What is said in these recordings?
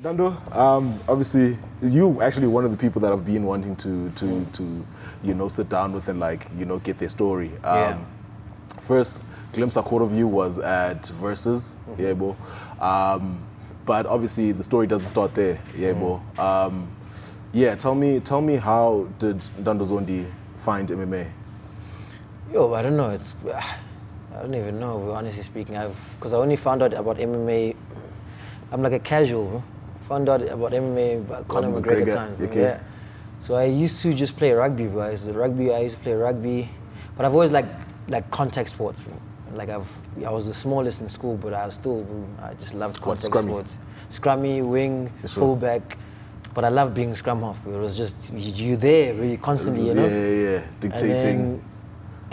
Ntando, obviously, you actually one of the people that I've been wanting to sit down with and get their story. First glimpse I caught of you was at Versus, bro. But obviously the story doesn't start there, bro. Tell me how did Ntando Zondi find MMA? Yo, I don't know. I don't even know, honestly speaking. Because I only found out about MMA. I'm like a casual, bro. Found out about MMA by Conor McGregor time. Okay. Yeah. So I used to just play rugby, bro. I used to play rugby, but I've always like contact sports, bro. Like I was the smallest in school, but I just loved contact sports. Scrummy, wing, fullback. But I loved being scrum half, bro. It was just you there, bro. You constantly, dictating.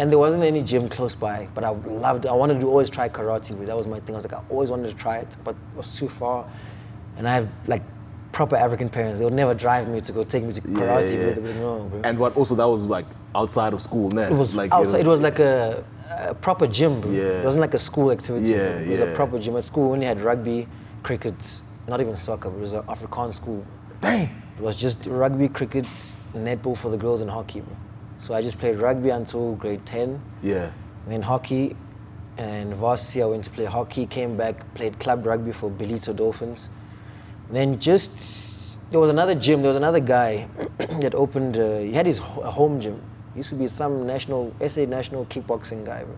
And there wasn't any gym close by, but I wanted to always try karate, bro. That was my thing. I was like, I always wanted to try it, but it was too far. And I have like proper African parents. They would never drive me to go take me to karate, bro. No, bro. And that was like outside of school, nah? It was like outside. It was like a proper gym, bro. Yeah. It wasn't like a school activity. Yeah, It was a proper gym. At school, we only had rugby, cricket, not even soccer. It was an Afrikaans school. Dang. It was just rugby, cricket, netball for the girls, and hockey, bro. So I just played rugby until grade 10. Yeah. And then hockey, and varsity I went to play hockey, came back, played club rugby for Belito Dolphins. Then there was another gym, there was another guy that opened, he had his home gym. He used to be some SA national kickboxing guy. Bro.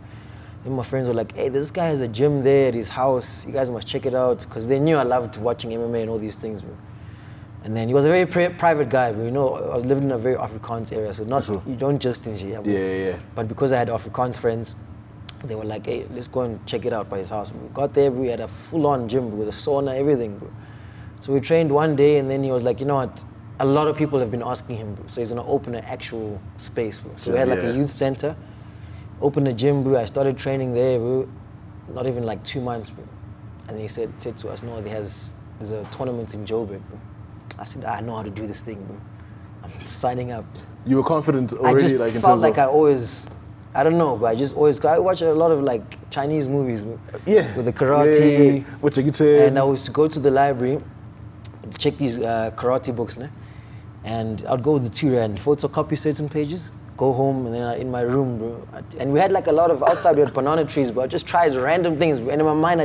Then my friends were like, hey, this guy has a gym there at his house, you guys must check it out. Because they knew I loved watching MMA and all these things, bro. And then he was a very private guy, bro. I was living in a very Afrikaans area, so you don't just in here. Yeah. But because I had Afrikaans friends, they were like, hey, let's go and check it out by his house. We got there, bro, we had a full-on gym bro, with a sauna, everything, bro. So we trained one day, and then he was like, you know what? A lot of people have been asking him, bro, so he's gonna open an actual space, bro. So we had like a youth center, opened a gym, bro. I started training there, bro. Not even like 2 months, bro. And then he said to us, no, there's a tournament in Joburg, bro. I said, I know how to do this thing, bro. I'm signing up. You were confident already, I just like in felt terms like of... I don't know, but I watch a lot of like Chinese movies, bro. Yeah. With the karate. With Jackie Chan. And I used to go to the library, check these karate books, and I'd go with the 2 rand, photocopy certain pages, go home, and then in my room, bro. And we had like a lot of outside, we had banana trees, bro. I just tried random things, bro. And in my mind,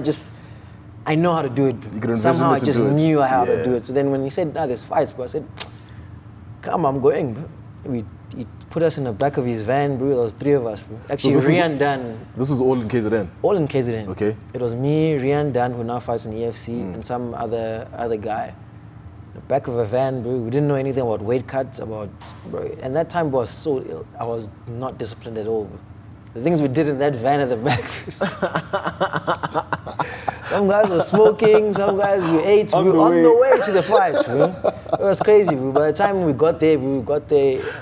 I know how to do it. Somehow I just knew how to do it. So then when he said, there's fights, bro, I said, come, I'm going, bro. He put us in the back of his van, bro. There was 3 of us, bro. Actually, Rian Dan. This was all in KZN? All in KZN. Okay. It was me, Rian Dan, who now fights in EFC, and some other guy. In the back of a van, bro. We didn't know anything about weight cuts, bro. And that time was so ill. I was not disciplined at all, bro. The things we did in that van at the back. Some guys were smoking, some guys we ate. We were on the way to the fights, bro. It was crazy, bro. By the time we got there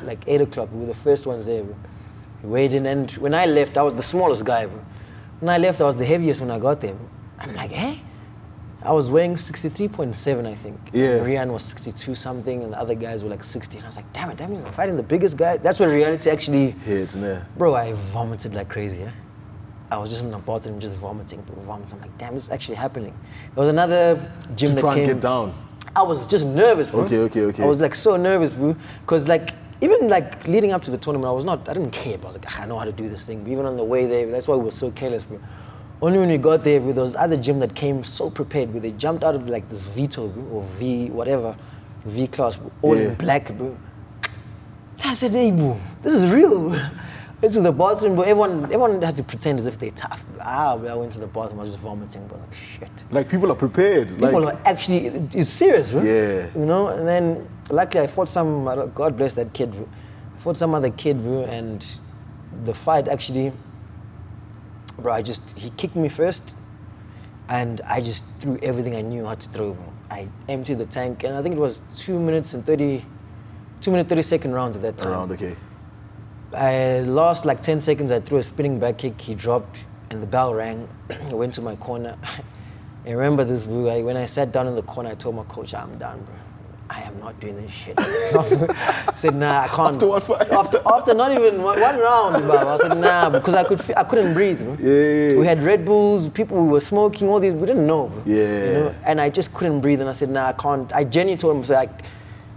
like 8 o'clock. We were the first ones there, bro. We weighed in, and when I left, I was the smallest guy, bro. When I left, I was the heaviest when I got there, bro. I'm like, I was weighing 63.7, I think. Yeah. And Rian was 62 something, and the other guys were like 60. And I was like, damn it, that means I'm fighting the biggest guy. That's where reality actually hits, man. Bro, I vomited like crazy, I was just in the bathroom just vomiting. I'm like, damn, this is actually happening. There was another gym that came. To try and get down. I was just nervous, bro. Okay. I was like so nervous, bro. Because like, even like leading up to the tournament, I didn't care, but I was like, I know how to do this thing. But even on the way there, that's why we were so careless, bro. Only when we got there, bro, there was other gym that came so prepared, bro. They jumped out of like this Vito, bro, or V, whatever, V class, bro, all in black, bro. I said, hey, bro, this is real, bro. Went to the bathroom, but everyone had to pretend as if they're tough. I went to the bathroom, I was just vomiting, bro, like shit. Like people are prepared. People are actually, it's serious, bro. Yeah. You know, and then luckily I fought God bless that kid, bro. I fought some other kid, bro, and the fight actually, bro, he kicked me first, and I just threw everything I knew how to throw, bro. I emptied the tank, and I think it was 2 minute 30 second rounds at that time. Okay. I lost like 10 seconds, I threw a spinning back kick, he dropped, and the bell rang. I went to my corner. I remember this, bro, when I sat down in the corner, I told my coach, I'm done, bro. I am not doing this shit. I said, nah, I can't. After what fight? After not even one round, bro. I said, nah, because I couldn't breathe. Bro. Yeah. We had Red Bulls, people who were smoking, all these, we didn't know. Bro. Yeah. You know? And I just couldn't breathe, and I said, nah, I can't. I genuinely told him, so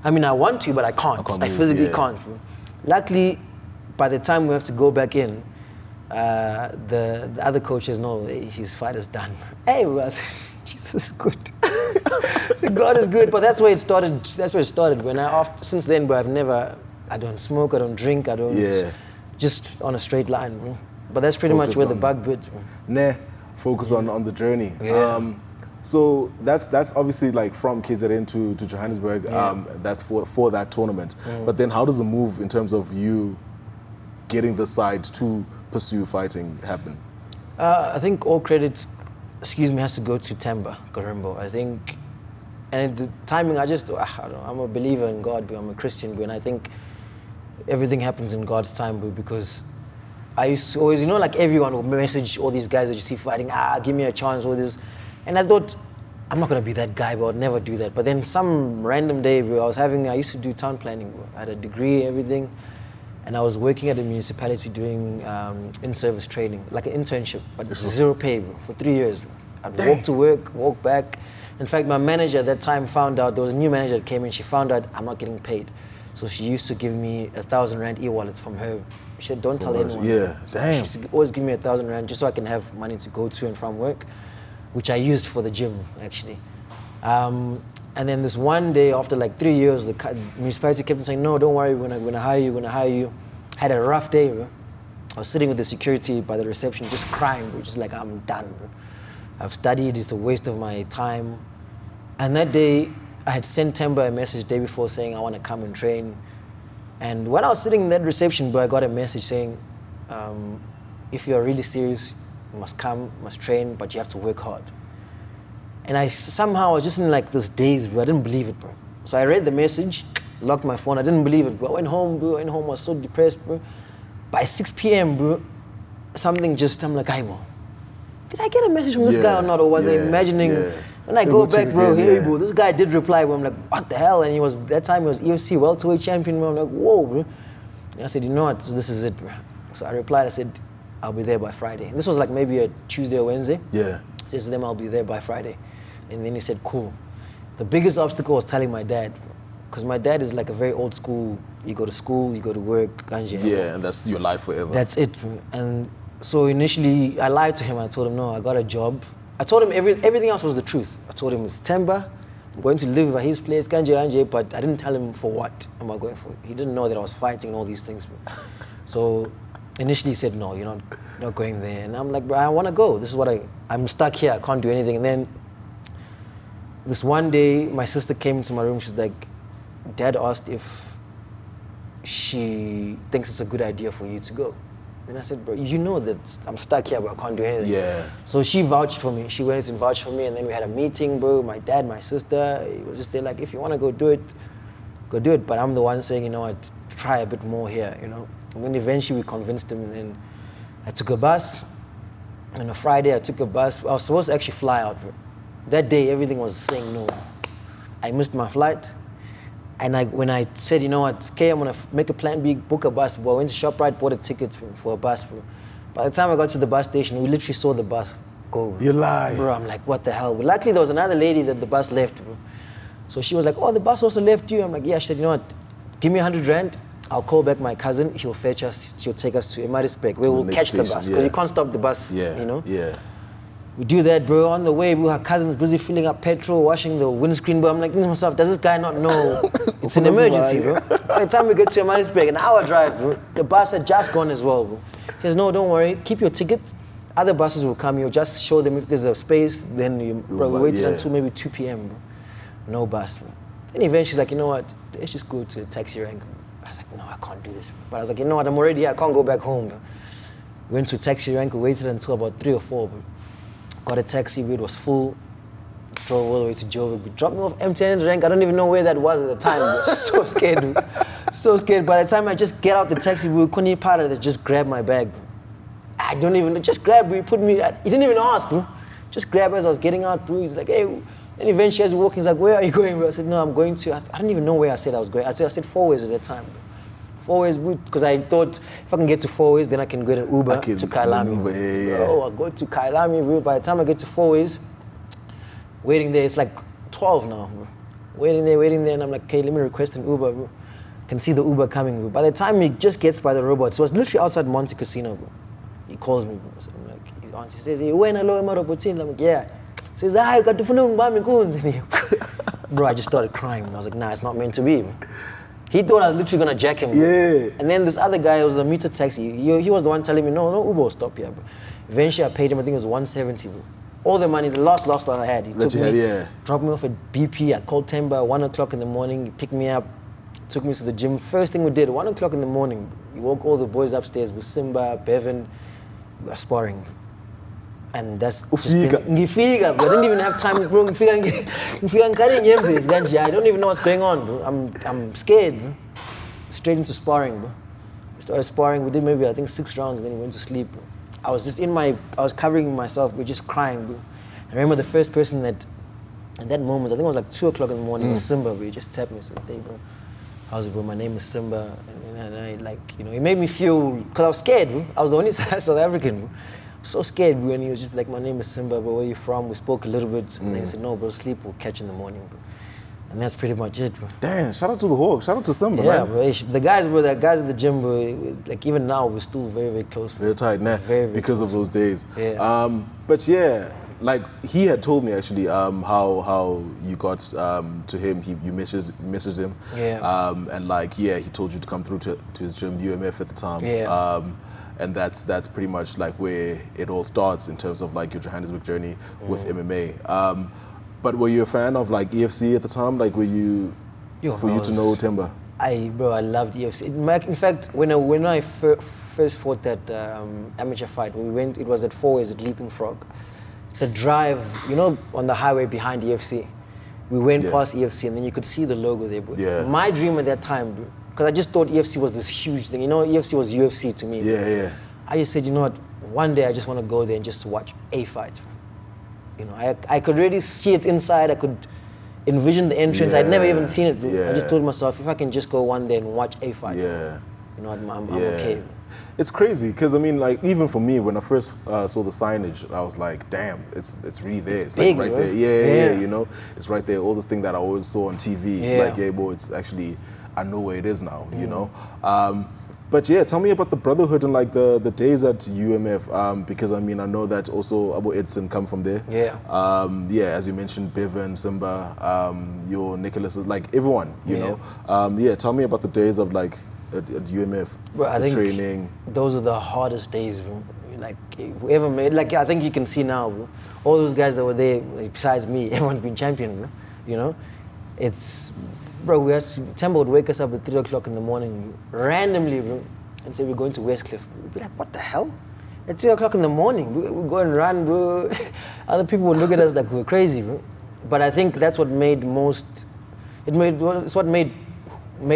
I mean, I want to, but I can't. I physically can't. Bro. Luckily, by the time we have to go back in, the other coaches know his fight is done. Hey, bro, I said, Jesus is good. God is good, but that's where it started. That's where it started. Since then, bro, I don't smoke, I don't drink, I don't. Yeah. Just on a straight line, bro. But that's pretty much where the bug bit. Nah, focus on the journey. Yeah. So that's obviously like from KZN to Johannesburg. Yeah. That's for that tournament. But then how does the move in terms of you getting the side to pursue fighting happen? I think all credit, has to go to Tamba Karembo. I think, and the timing, I'm a believer in God, but I'm a Christian, and I think everything happens in God's time, because I used to always, like everyone would message all these guys that you see fighting, give me a chance, all this. And I thought, I'm not gonna be that guy, but I'd never do that. But then some random day, bro, I used to do town planning, bro. I had a degree, everything. And I was working at a municipality doing in-service training, like an internship, but zero pay, bro, for 3 years. Bro. I'd walk to work, walk back. In fact, my manager at that time found out, there was a new manager that came in, she found out I'm not getting paid. So she used to give me 1,000 Rand e-wallets from her. She said, don't tell anyone. Yeah, so damn. She used to always give me 1,000 Rand just so I can have money to go to and from work, which I used for the gym, actually. And then this one day, after like 3 years, the municipality kept saying, no, don't worry, we're gonna hire you. Had a rough day, bro. I was sitting with the security by the reception, just crying, bro. Just like, I'm done, bro. I've studied, it's a waste of my time. And that day, I had sent Temba a message the day before saying, I want to come and train. And when I was sitting in that reception, bro, I got a message saying, if you're really serious, you must come, must train, but you have to work hard. And I was just in like this daze, bro. I didn't believe it, bro. So I read the message, locked my phone. I didn't believe it, bro. I went home, bro. I was so depressed, bro. By 6 p.m., bro, I'm like, hey, bro, did I get a message from this guy or not? Or was I imagining? When I go back, bro, bro, this guy did reply, bro. I'm like, what the hell? And that time he was EFC welterweight champion, bro. I'm like, whoa, bro. And I said, you know what? This is it, bro. So I replied, I said, I'll be there by Friday. And this was like maybe a Tuesday or Wednesday. Yeah. I said to them, I'll be there by Friday. And then he said, cool. The biggest obstacle was telling my dad, because my dad is like a very old school, you go to school, you go to work, ganja. Yeah, and that's your life forever. That's it. And so initially, I lied to him. I told him, no, I got a job. I told him everything else was the truth. I told him it's Temba, I'm going to live at his place, ganja, but I didn't tell him for what am I going for. He didn't know that I was fighting and all these things. So initially he said, no, you're not going there. And I'm like, bro, I want to go. This is what I'm stuck here. I can't do anything. And then this one day, my sister came into my room. She's like, Dad asked if she thinks it's a good idea for you to go. And I said, bro, you know that I'm stuck here, but I can't do anything. Yeah. So she vouched for me. She went and vouched for me, and then we had a meeting, bro. My dad, my sister, it was just there like, if you want to go do it, go do it. But I'm the one saying, you know what, try a bit more here, you know. And then eventually we convinced him, and then I took a bus. And on a Friday, I took a bus. I was supposed to actually fly out, bro. That day, everything was saying no. I missed my flight. And when I said, you know what, okay, I'm gonna make a plan B, book a bus, bro. I went to ShopRite, bought a ticket for a bus, bro. By the time I got to the bus station, we literally saw the bus go, bro. You lie. Bro, I'm like, what the hell? But luckily, there was another lady that the bus left, bro. So she was like, oh, the bus also left you? I'm like, yeah. She said, you know what, give me 100 Rand. I'll call back my cousin. He'll fetch us. She'll take us to Emmarisburg, where we'll catch the bus. Because you can't stop the bus, you know? Yeah. We do that, bro. On the way, her cousin's busy filling up petrol, washing the windscreen, bro. I'm like, thinking to myself, does this guy not know it's an emergency, bro? By the time we get to Emmarisburg, an hour drive, bro, the bus had just gone as well, bro. She says, no, don't worry, keep your ticket. Other buses will come, you'll just show them if there's a space, then we waited until maybe 2 p.m., bro. No bus, bro. Then eventually she's like, you know what, let's just go to a taxi rank. I was like, no, I can't do this. But I was like, you know what, I'm already here, I can't go back home, bro. Went to a taxi rank, we waited until about 3 or 4, bro. Got a taxi, it was full. Drove all the way to Joburg. We dropped me off MTN rank. I don't even know where that was at the time. I was so scared, bro. So scared. By the time I just get out the taxi, we couldn't part of it. Just grabbed my bag, bro. I don't even, just grab me, put me, he didn't even ask, bro. Just grab as I was getting out, bro. He's like, hey, And eventually as we're walking, he's like, where are you going, bro? I said, no, I'm going to, I don't even know where I said I was going. I said Fourways at that time, bro. Fourways, because I thought if I can get to Fourways, then I can get an Uber to Kailami. Bro, I go to Kailami, bro. By the time I get to Fourways, waiting there, it's like 12 now, bro. Waiting there, and I'm like, okay, let me request an Uber, bro. Can see the Uber coming, bro. By the time he just gets by the robots, so it was literally outside Monte Casino, bro. He calls me, bro. So I'm like, his auntie says, hey, when hello, am I roboting? I'm like, yeah. He says, I got the phone, bro, I just started crying. I was like, nah, it's not meant to be, bro. He thought I was literally gonna jack him, bro. Yeah. And then this other guy, it was a meter taxi. He was the one telling me, no Uber will stop here, bro. Eventually I paid him, I think it was 170, bro. All the money, the last I had, he took me, dropped me off at BP. I called Temba at 1 o'clock in the morning. He picked me up, took me to the gym. First thing we did, 1 o'clock in the morning, we woke all the boys upstairs with Simba, Bevan, we were sparring. And that's just been, ngifika, bro. I didn't even have time, bro. I don't even know what's going on, bro. I'm scared, bro. Straight into sparring, bro. We started sparring. We did maybe, I think, 6 rounds, and then we went to sleep, bro. I was just I was covering myself, we're just crying, bro. I remember the first person that, at that moment, I think it was like 2 o'clock in the morning, was Simba, bro. He just tapped me and said, hey, bro, how's it, bro? My name is Simba. And I, like, you know, it made me feel, because I was scared, bro. I was the only South African, bro. So scared, bro. And he was just like, my name is Simba, bro. Where you from? We spoke a little bit. And then he said, no, bro, sleep, we'll catch in the morning, bro. And that's pretty much it, bro. Damn, shout out to the Hawk. Shout out to Simba, man. Yeah, bro. The guys at the gym, bro, like even now, we're still very, very close, bro. Very tight, nah, very because close. of those days. Yeah. But yeah, like he had told me actually how you got to him. You messaged him. Yeah. And like, yeah, he told you to come through to his gym, UMF at the time. Yeah. And that's pretty much like where it all starts in terms of like your Johannesburg journey with MMA. But were you a fan of like EFC at the time? Like, were you you to know Temba? I loved EFC. In fact, when I first fought that amateur fight, it was at Fourways at Leaping Frog. The drive, you know, on the highway behind EFC. We went past EFC and then you could see the logo there, bro. Yeah. My dream at that time, bro, because I just thought EFC was this huge thing. You know, EFC was UFC to me. Yeah, yeah. I just said, you know what, one day I just want to go there and just watch a fight, bro. You know, I could really see it inside. I could envision the entrance. I'd never even seen it, bro. I just told myself, if I can just go one day and watch a fight, you know, I'm okay, bro. It's crazy, because I mean, like, even for me, when I first saw the signage, I was like, damn, it's really there. It's big, like right bro. there. Yeah, you know, it's right there. All this thing that I always saw on TV, like, yeah, boy, it's actually, I know where it is now, you know. But yeah, tell me about the brotherhood and like the days at UMF, because I mean, I know that also Abu Edson come from there. Yeah. Yeah, as you mentioned, Bevan, Simba, your Nicholas, like everyone, you know. Yeah, tell me about the days of like at UMF, bro, I think training. Those are the hardest days, bro. Like, whoever made, like, I think you can see now, bro, all those guys that were there, like, besides me, everyone's been champion, bro. You know, it's, bro, Temba would wake us up at 3 o'clock in the morning, randomly, bro, and say we're going to Westcliff. We'd be like, what the hell? At 3 o'clock in the morning, we go and run, bro. Other people would look at us like we're crazy, bro. But I think that's what it's what made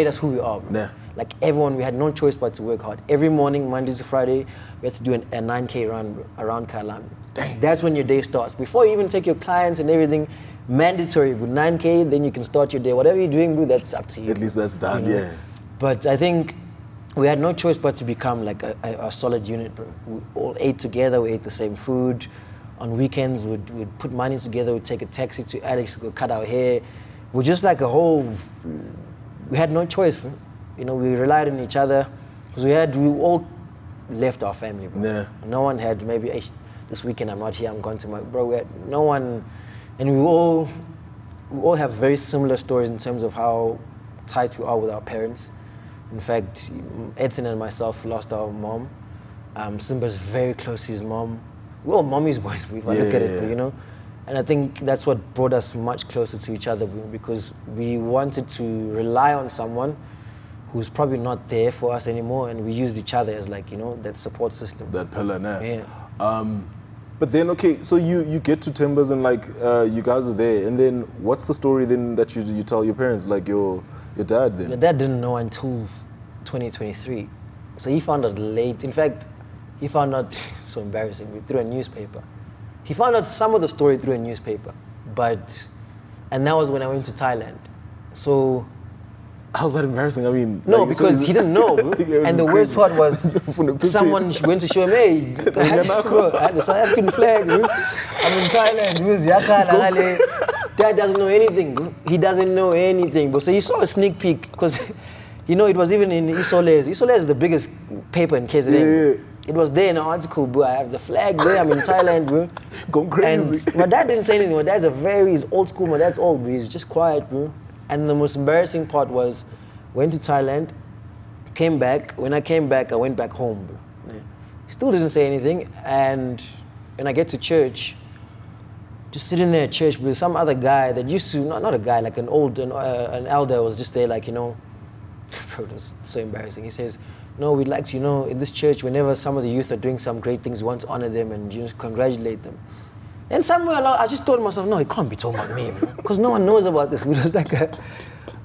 us who we are, bro. Yeah. Like everyone, we had no choice but to work hard. Every morning, Monday to Friday, we had to do a 9K run, bro, around Kailami. That's when your day starts. Before you even take your clients and everything, mandatory, with 9K, then you can start your day. Whatever you're doing, bro, that's up to you. At least that's done, you know? yeah. But I think we had no choice but to become like a solid unit, bro. We all ate together, we ate the same food. On weekends, we'd put money together, we'd take a taxi to Alex to go cut our hair. We're just like we had no choice, bro. You know, we relied on each other, because we all left our family, bro. Yeah. No one had maybe, hey, this weekend I'm not here, I'm going to my, bro, we had no one, and we all have very similar stories in terms of how tight we are with our parents. In fact, Edson and myself lost our mom. Simba's very close to his mom. We're all mommy's boys, if I look at it, you know? And I think that's what brought us much closer to each other, because we wanted to rely on someone who's probably not there for us anymore, and we used each other as, like, you know, that support system. That pillar, nah. Yeah. But then, okay, so you get to Timbers and like you guys are there, and then what's the story then that you tell your parents, like your dad then? My dad didn't know until 2023, so he found out late. In fact, he found out, so embarrassing, through a newspaper. He found out some of the story through a newspaper, but And that was when I went to Thailand. So how's that embarrassing? I mean, no, like, because he didn't know, bro. Yeah, And the worst part was someone went to show him, hey, bro, I had the South African flag, bro. I'm in Thailand, bro. Dad doesn't know anything, bro. He doesn't know anything, bro. So he saw a sneak peek, because, you know, it was even in Isoles. Isoles is the biggest paper in KZN. Yeah. It was there in an article, bro. I have the flag there, I'm in Thailand, bro. Going crazy. And my dad didn't say anything. My dad's he's old school, my dad's old, bro. He's just quiet, bro. And the most embarrassing part was, went to Thailand, came back. When I came back, I went back home, bro. Still didn't say anything. And when I get to church, just sitting there at church with some other guy that used to, not a guy, like an elder was just there, like, you know, bro, that's so embarrassing. He says, no, we'd like to, you know, in this church, whenever some of the youth are doing some great things, we want to honor them and just congratulate them. And somewhere along, I just told myself, no, it can't be talking about me, because no one knows about this. We just like,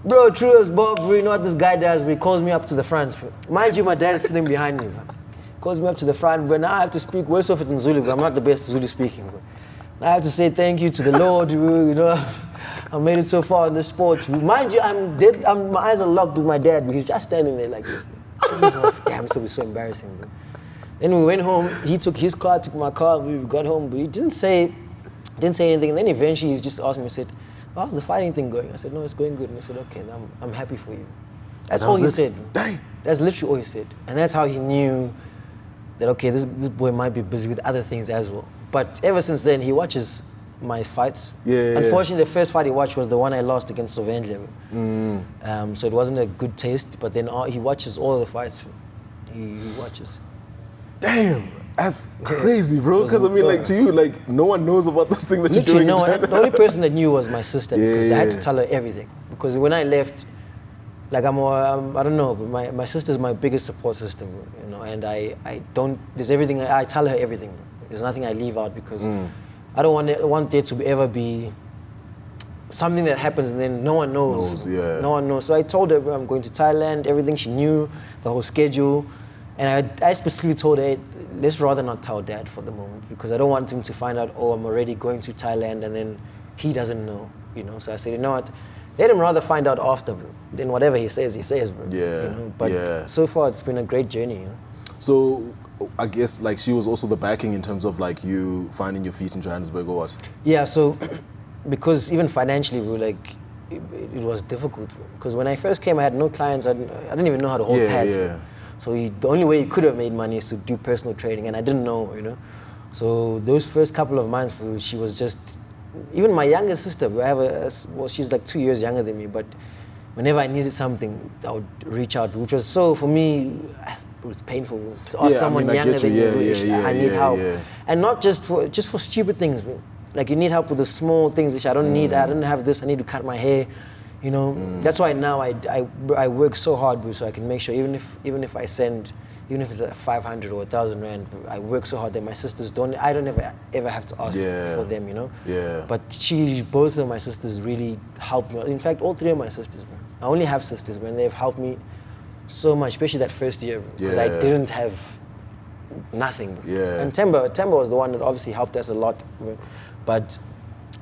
bro, true as Bob, bro, you know what this guy does? He calls me up to the front. Mind you, my dad is sitting behind me, bro. Calls me up to the front, but now I have to speak, worse off it's in Zulu, but I'm not the best Zulu speaking, bro. Now I have to say thank you to the Lord, bro, you know. I made it so far in this sport. Mind you, my eyes are locked with my dad, but he's just standing there like this, bro. Damn, this will be so embarrassing, bro. Then we went home, he took his car, took my car, we got home, but he didn't say anything. And then eventually he just asked me, he said, how's the fighting thing going? I said, no, it's going good. And he said, okay, I'm happy for you. That's all he said. Dang. That's literally all he said. And that's how he knew that, okay, this boy might be busy with other things as well. But ever since then, he watches my fights. Yeah. Unfortunately, the first fight he watched was the one I lost against Zondi. So it wasn't a good taste, but then he watches all the fights. He watches. Damn, that's crazy, bro. Because I mean, like, to you, like, no one knows about this thing that you're doing. No one. The only person that knew was my sister, because I had to tell her everything. Because when I left, like, I don't know, but my sister's my biggest support system, you know. And there's everything. I tell her everything. There's nothing I leave out, because I don't want there to ever be something that happens and then no one knows. No one knows. So I told her, I'm going to Thailand, everything. She knew, the whole schedule. And I specifically told her, let's rather not tell Dad for the moment, because I don't want him to find out, oh, I'm already going to Thailand, and then he doesn't know, you know. So I said, you know what, let him rather find out after, bro. Then whatever he says, bro. Yeah, you know? But so far, it's been a great journey, you know. So I guess, like, she was also the backing in terms of, like, you finding your feet in Johannesburg or what? Yeah, so because even financially, we were like, it was difficult, because when I first came, I had no clients. I didn't even know how to hold pads. Bro. So the only way you could have made money is to do personal training, and I didn't know, you know. So those first couple of months, she was just, even my younger sister, I have she's like 2 years younger than me, but whenever I needed something, I would reach out, which was so, for me, it's painful to ask someone younger than you, I need help. And not just for stupid things, bro. Like, you need help with the small things that I don't have this, I need to cut my hair. You know, that's why now I work so hard, bro, so I can make sure even if it's a 500 or 1,000 rand, I work so hard that my sisters I don't ever have to ask for them, you know. Yeah. But both of my sisters really helped me. In fact, all three of my sisters, bro. I only have sisters, man. They've helped me so much, especially that first year, because I didn't have nothing, bro. Yeah. And Temba was the one that obviously helped us a lot, bro. But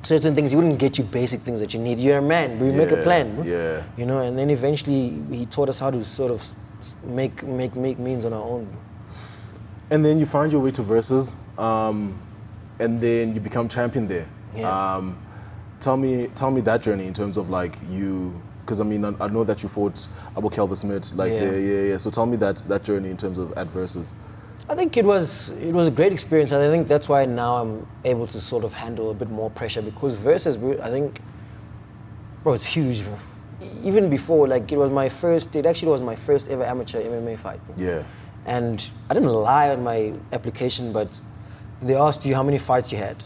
certain things, he wouldn't get you basic things that you need. You're a man, but you make a plan, bro. Yeah. You know, and then eventually he taught us how to sort of make means on our own, bro. And then you find your way to Versus, and then you become champion there. Yeah. Tell me that journey in terms of, like, you, because I mean, I know that you fought Abu Kelvin Smith, like, So tell me that journey in terms of at Versus. I think it was a great experience, and I think that's why now I'm able to sort of handle a bit more pressure, because Versus, bro, I think, bro, it's huge, bro. Even before, like, it was my first ever amateur MMA fight, bro. Yeah. And I didn't lie on my application, but they asked you how many fights you had.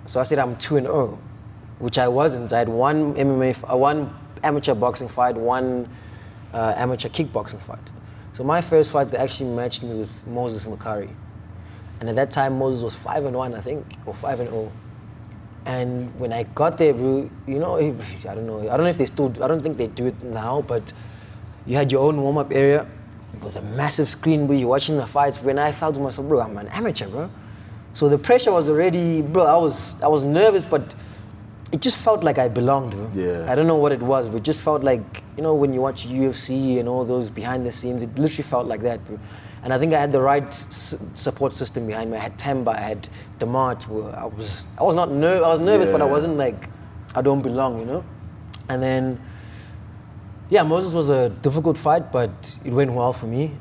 So I said I'm 2-0, which I wasn't. I had one amateur boxing fight, one amateur kickboxing fight. So my first fight, they actually matched me with Moses Makari. And at that time, Moses was 5-1, I think, or 5-0. And when I got there, bro, you know, I don't know if they still, I don't think they do it now, but you had your own warm-up area with a massive screen, bro, you're watching the fights. When I felt to myself, bro, I'm an amateur, bro. So the pressure was already, bro, I was nervous, but it just felt like I belonged, bro. Yeah. I don't know what it was, but it just felt like, you know, when you watch UFC and all those behind the scenes, it literally felt like that, bro. And I think I had the right support system behind me. I had Tamba, I had Demart. I was nervous, but I wasn't like, I don't belong, you know? And then, yeah, Moses was a difficult fight, but it went well for me.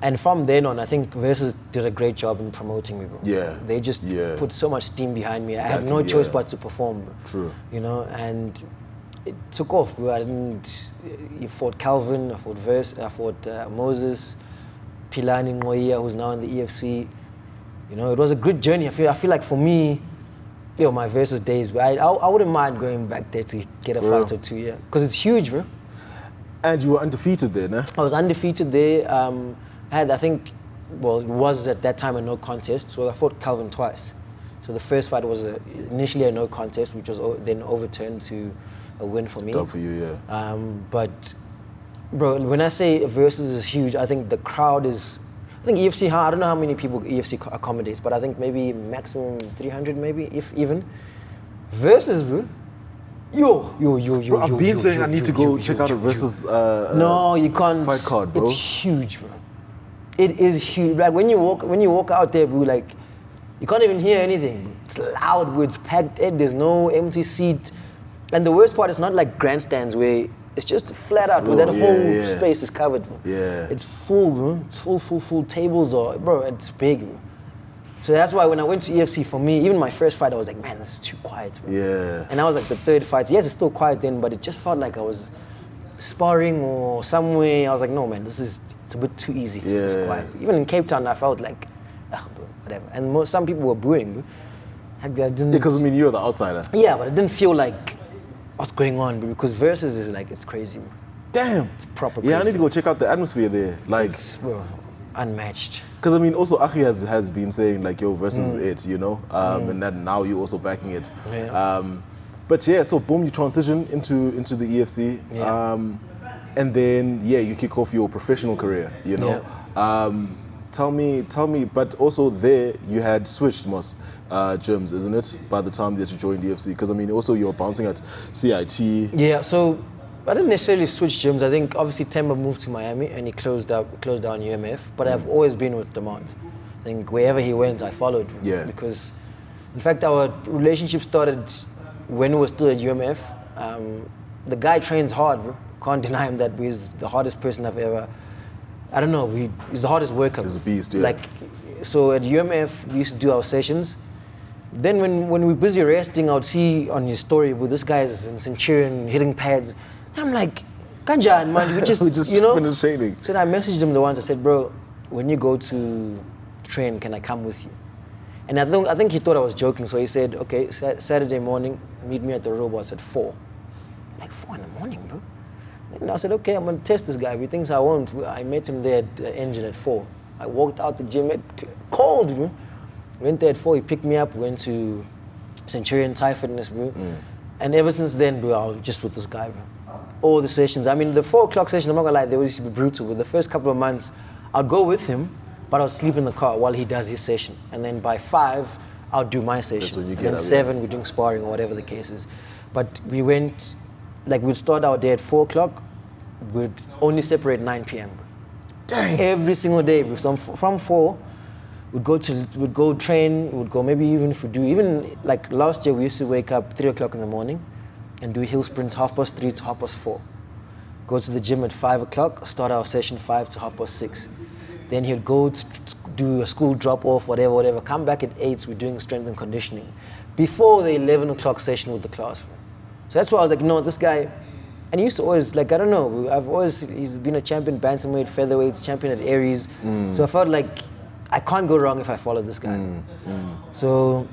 And from then on, I think Versus did a great job in promoting me, bro. Yeah. They just put so much steam behind me. I had no choice but to perform, bro. True. You know, and it took off, bro. You fought Calvin, I fought I fought Moses, Pilani Ngoia, who's now in the EFC. You know, it was a good journey. I feel like for me, my Versus days, I wouldn't mind going back there to get a fight or two, yeah. Because it's huge, bro. And you were undefeated there, nah? I was undefeated there. I had, I think, well, it was at that time a no contest. So I fought Calvin twice. So the first fight was initially a no contest, which was then overturned to a win for me. Dub for you, yeah. But, bro, when I say Versus is huge, I think the crowd is, I think EFC, I don't know how many people EFC accommodates, but I think maybe maximum 300 maybe, if even. Versus, bro. Yo. Bro, I've been saying I need to go check out a Versus no, you can't. fight card, bro. It's huge, bro. It is huge. Like when you walk out there, bro, like you can't even hear anything, bro. It's loud, bro. It's packed in. There's no empty seat. And the worst part is not like grandstands where it's just flat out, bro. That whole space is covered, bro. Yeah. It's full, bro. It's full. Tables are, bro, it's big, bro. So that's why when I went to EFC, for me, even my first fight, I was like, man, this is too quiet, bro. Yeah. And I was like the third fight. Yes, it's still quiet then, but it just felt like I was sparring or somewhere. I was like, no, man, it's a bit too easy. It's just quiet. Even in Cape Town, I felt like, bro, whatever. And some people were booing, bro. Because, I mean, you're the outsider. Yeah, but it didn't feel like what's going on, bro, because Versus is like, it's crazy, bro. Damn. It's proper crazy. Yeah, I need to go check out the atmosphere there. Like, it's, bro, unmatched. Because, I mean, also, Akhi has been saying, like, yo, Versus is it, you know? And then now you're also backing it. Yeah. But, yeah, so, boom, you transition into the EFC. Yeah. And then, yeah, you kick off your professional career, you know? Yeah. Tell me, but also there, you had switched, gyms, isn't it? By the time that you joined EFC. Because, I mean, also, you were bouncing at CIT. Yeah, so I didn't necessarily switch gyms. I think obviously Temba moved to Miami and he closed down UMF, but I've always been with Demont. I think wherever he went, I followed. Yeah. Because, in fact, our relationship started when we were still at UMF. The guy trains hard, bro. Can't deny him that he's the hardest person I've ever. I don't know. He's the hardest worker. He's a beast, yeah. Like, so at UMF, we used to do our sessions. Then when we're busy resting, I would see on his story, well, this guy is in Centurion hitting pads. I'm like, Kanjan, man, we just you know. Finished training. So then I messaged him the once. I said, bro, when you go to train, can I come with you? And I think he thought I was joking. So he said, okay, Saturday morning, meet me at the robots at 4. I'm like, 4 in the morning, bro. And I said, okay, I'm gonna test this guy. If he thinks I won't, I met him there at Engine at 4. I walked out the gym, cold, bro. Went there at 4, he picked me up, went to Centurion Thai Fitness, bro. And ever since then, bro, I was just with this guy, bro. All the sessions. I mean, the 4 o'clock sessions, I'm not gonna lie, they used to be brutal. But the first couple of months, I'd go with him, but I'll sleep in the car while he does his session. And then by 5, I'll do my session. That's when you and get then up, 7, we're doing sparring or whatever the case is. But we went, like we'd start our day at 4 o'clock, we'd only separate 9 p.m. bro. Dang. Every single day, bro. From 4, we'd go train, we'd go maybe even if we do, even like last year we used to wake up 3 o'clock in the morning and do hill sprints 3:30 to 4:30. Go to the gym at 5 o'clock, start our session 5 to 6:30. Then he'd go to do a school drop off, whatever, come back at 8, we're doing strength and conditioning. Before the 11 o'clock session with the class. So that's why I was like, no, this guy, and he used to always, like, I don't know, he's been a champion bantamweight, featherweights, champion at Aries. So I felt like I can't go wrong if I follow this guy. So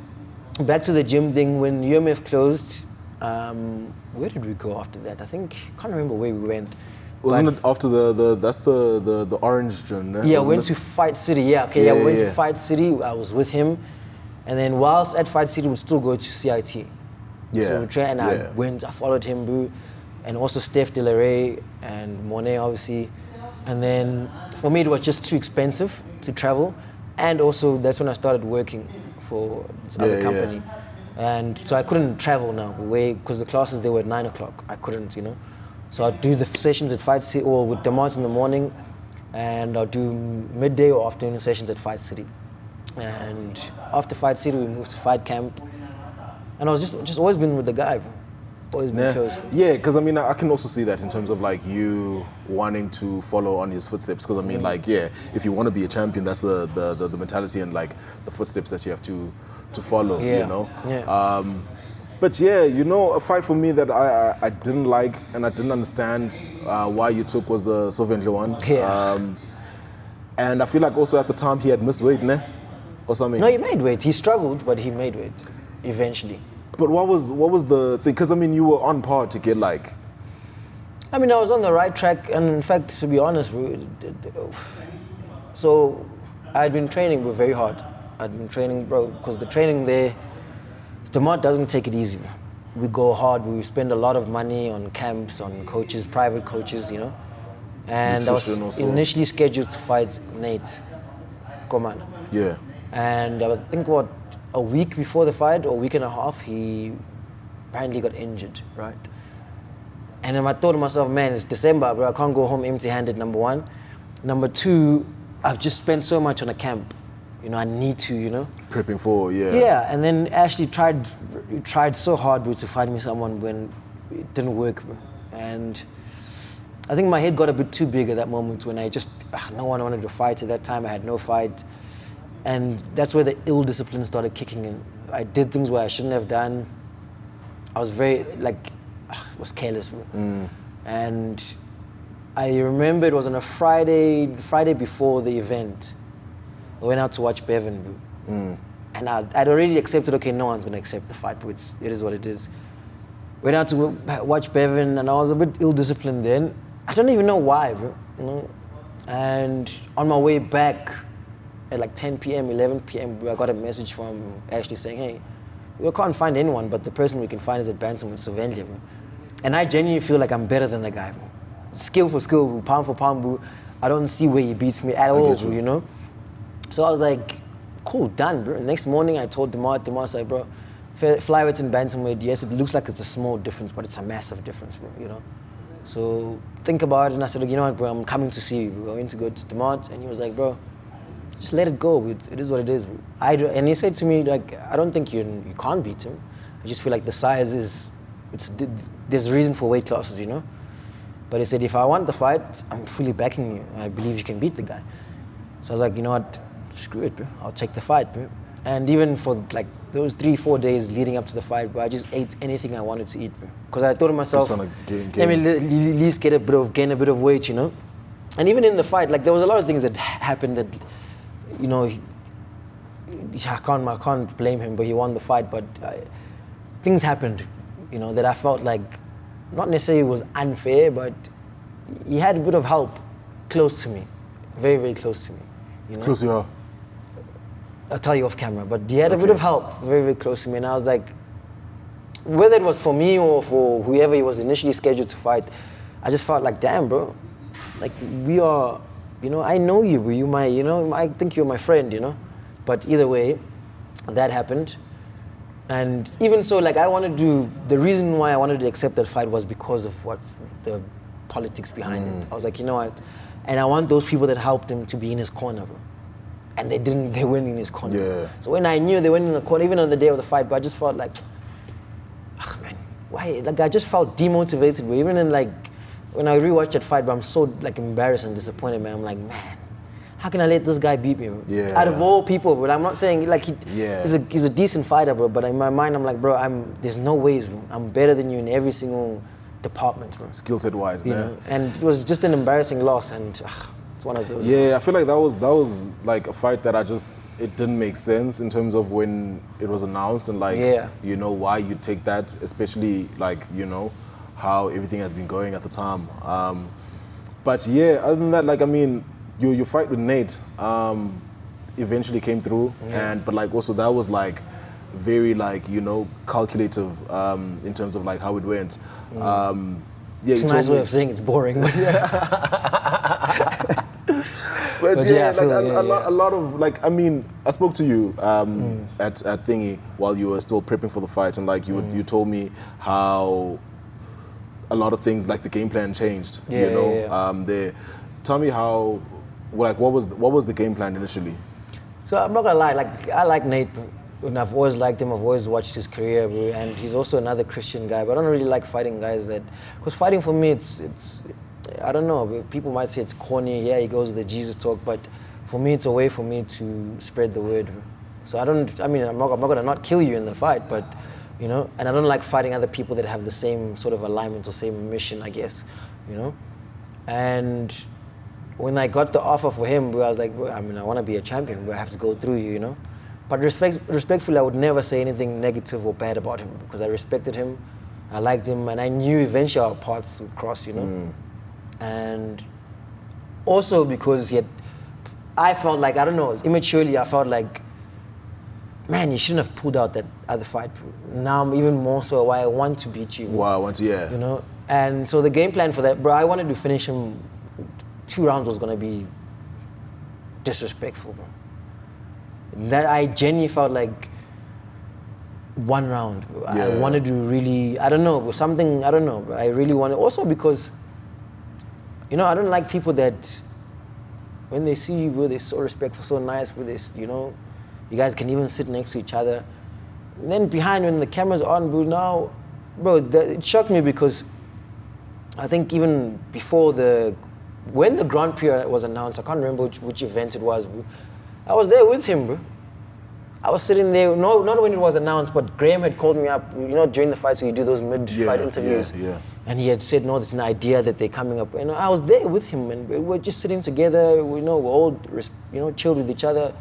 back to the gym thing, when UMF closed, where did we go after that? I can't remember where we went. Wasn't it after that's the orange gym? Yeah, I went to Fight City. Yeah, okay, we went to Fight City. I was with him, and then whilst at Fight City, we'd still go to CIT. Yeah. So we trained, and I followed him, boo, and also Steph De La Rey and Monet, obviously. And then for me, it was just too expensive to travel, and also that's when I started working for this other company. And so I couldn't travel now, because the classes, they were at 9 o'clock. I couldn't, So I'd do the sessions at Fight City, or with Demont in the morning, and I'll do midday or afternoon sessions at Fight City. And after Fight City, we moved to Fight Camp. And I was just always been with the guy, bro. Always been close. Yeah, because I mean, I can also see that in terms of like you wanting to follow on his footsteps. Because I mean, like, yeah, if you want to be a champion, that's the mentality and like the footsteps that you have to follow, Yeah. But yeah, a fight for me that I didn't like and I didn't understand why you took was the Sovendle one. Yeah. And I feel like also at the time he had missed weight, or something. No, he made weight. He struggled, but he made weight eventually. But what was the thing? Because I mean, you were on par to get like. I mean, I was on the right track, and in fact, to be honest, so I'd been training very hard. I'd been training, bro, because the training there, Demont doesn't take it easy. We go hard. We spend a lot of money on camps, on coaches, private coaches, And I was initially scheduled to fight Nate Coman. Yeah. And I think a week before the fight, or a week and a half, he apparently got injured, right? And then I thought to myself, man, it's December, bro. I can't go home empty-handed, number one. Number two, I've just spent so much on a camp. I need to, Prepping for, yeah. Yeah, and then Ashley tried so hard, bro, to find me someone when it didn't work, bro. And I think my head got a bit too big at that moment when no one wanted to fight at that time. I had no fight. And that's where the ill discipline started kicking in. I did things where I shouldn't have done. I was was careless. And I remember it was on a Friday, the Friday before the event. I went out to watch Bevan. And I'd already accepted, okay, no one's going to accept the fight, but it is what it is. Went out to watch Bevan, and I was a bit ill-disciplined then. I don't even know why, bro, And on my way back, at like 10 p.m., 11 p.m., I got a message from Ashley saying, hey, we can't find anyone, but the person we can find is at Bantam with Sovendle, bro. And I genuinely feel like I'm better than the guy, bro. Skill for skill, bro. Pound for pound, bro. I don't see where he beats me at all, bro, So I was like, cool, done, bro. Next morning, I told Demar's like, bro, flyweight and bantamweight, yes, it looks like it's a small difference, but it's a massive difference, bro, So think about it, and I said, look, you know what, bro, I'm coming to see you. We're going to go to Demont, and he was like, bro, just let it go. It is what it is. And he said to me, like, I don't think you can't beat him. I just feel like the size there's a reason for weight classes, But he said, if I want the fight, I'm fully backing you. I believe you can beat the guy. So I was like, you know what, screw it, bro. I'll take the fight, bro. And even for like those 3-4 days leading up to the fight, bro, I just ate anything I wanted to eat, bro. Because I thought to myself, let me at least gain a bit of weight, And even in the fight, like there was a lot of things that happened that, I can't blame him, but he won the fight. But things happened, that I felt like, not necessarily it was unfair, but he had a bit of help close to me, very, very close to me. Close to you? I'll tell you off camera, but he had a bit of help, very, very close to me. And I was like, whether it was for me or for whoever he was initially scheduled to fight, I just felt like, damn, bro, like we are, I know you, bro. I think you're my friend, But either way, that happened. And even so, like the reason why I wanted to accept that fight was because of what the politics behind it. I was like, you know what? And I want those people that helped him to be in his corner, bro. And they weren't in his corner. Yeah. So when I knew they weren't in the corner, even on the day of the fight, but I just felt like, man, why? Like I just felt demotivated, bro. Even in like, when I rewatched that fight, but I'm so like embarrassed and disappointed, man. I'm like, man, how can I let this guy beat me, bro? Yeah. Out of all people, but I'm not saying like he's a decent fighter, bro. But in my mind, I'm like, bro, there's no ways, bro. I'm better than you in every single department, bro. Skill set wise, And it was just an embarrassing loss, and it's one of those. Yeah, I feel like that was like a fight that it didn't make sense in terms of when it was announced and like why you take that, especially like how everything had been going at the time. But yeah, other than that, like I mean, your fight with Nate eventually came through, but like also that was like very like calculative in terms of like how it went. It's a nice way of saying it's boring. But But yeah, yeah, a lot of like, I mean, I spoke to you at Thingy while you were still prepping for the fight, and like you told me how a lot of things like the game plan changed. Yeah, you know, yeah. Tell me how, like, what was the game plan initially? So I'm not gonna lie, like I like Nate, bro. And I've always liked him. I've always watched his career, bro. And he's also another Christian guy. But I don't really like fighting guys that, because fighting for me, it's I don't know. People might say it's corny. Yeah, he goes with the Jesus talk, but for me, it's a way for me to spread the word. Bro. So I'm not gonna not kill you in the fight, but you know. And I don't like fighting other people that have the same sort of alignment or same mission, I guess, you know. And when I got the offer for him, bro, I was like, bro, I mean, I want to be a champion, but I have to go through you, you know. But respectfully, I would never say anything negative or bad about him because I respected him, I liked him, and I knew eventually our paths would cross, you know. And also because I felt like, I don't know, immaturely, I felt like, man, you shouldn't have pulled out that other fight. Now I'm even more so why I want to beat you. Why I want to, yeah. You know. And so the game plan for that, bro, I wanted to finish him. 2 rounds was gonna be disrespectful, bro. That I genuinely felt like 1 round. Yeah. I wanted to really, I don't know, something, I don't know. I really wanted, also because, you know, I don't like people that, when they see you, bro, they're so respectful, so nice with this, you know, you guys can even sit next to each other. And then behind, when the camera's on, bro, now, bro, it shocked me because I think even before when the Grand Prix was announced, I can't remember which event it was, bro. I was there with him, bro. I was sitting there, no, not when it was announced, but Graham had called me up, you know, during the fights where you do those mid-fight interviews. Yeah. And he had said, no, there's an idea that they're coming up. And I was there with him, and we're just sitting together, we're all, you know, chilled with each other,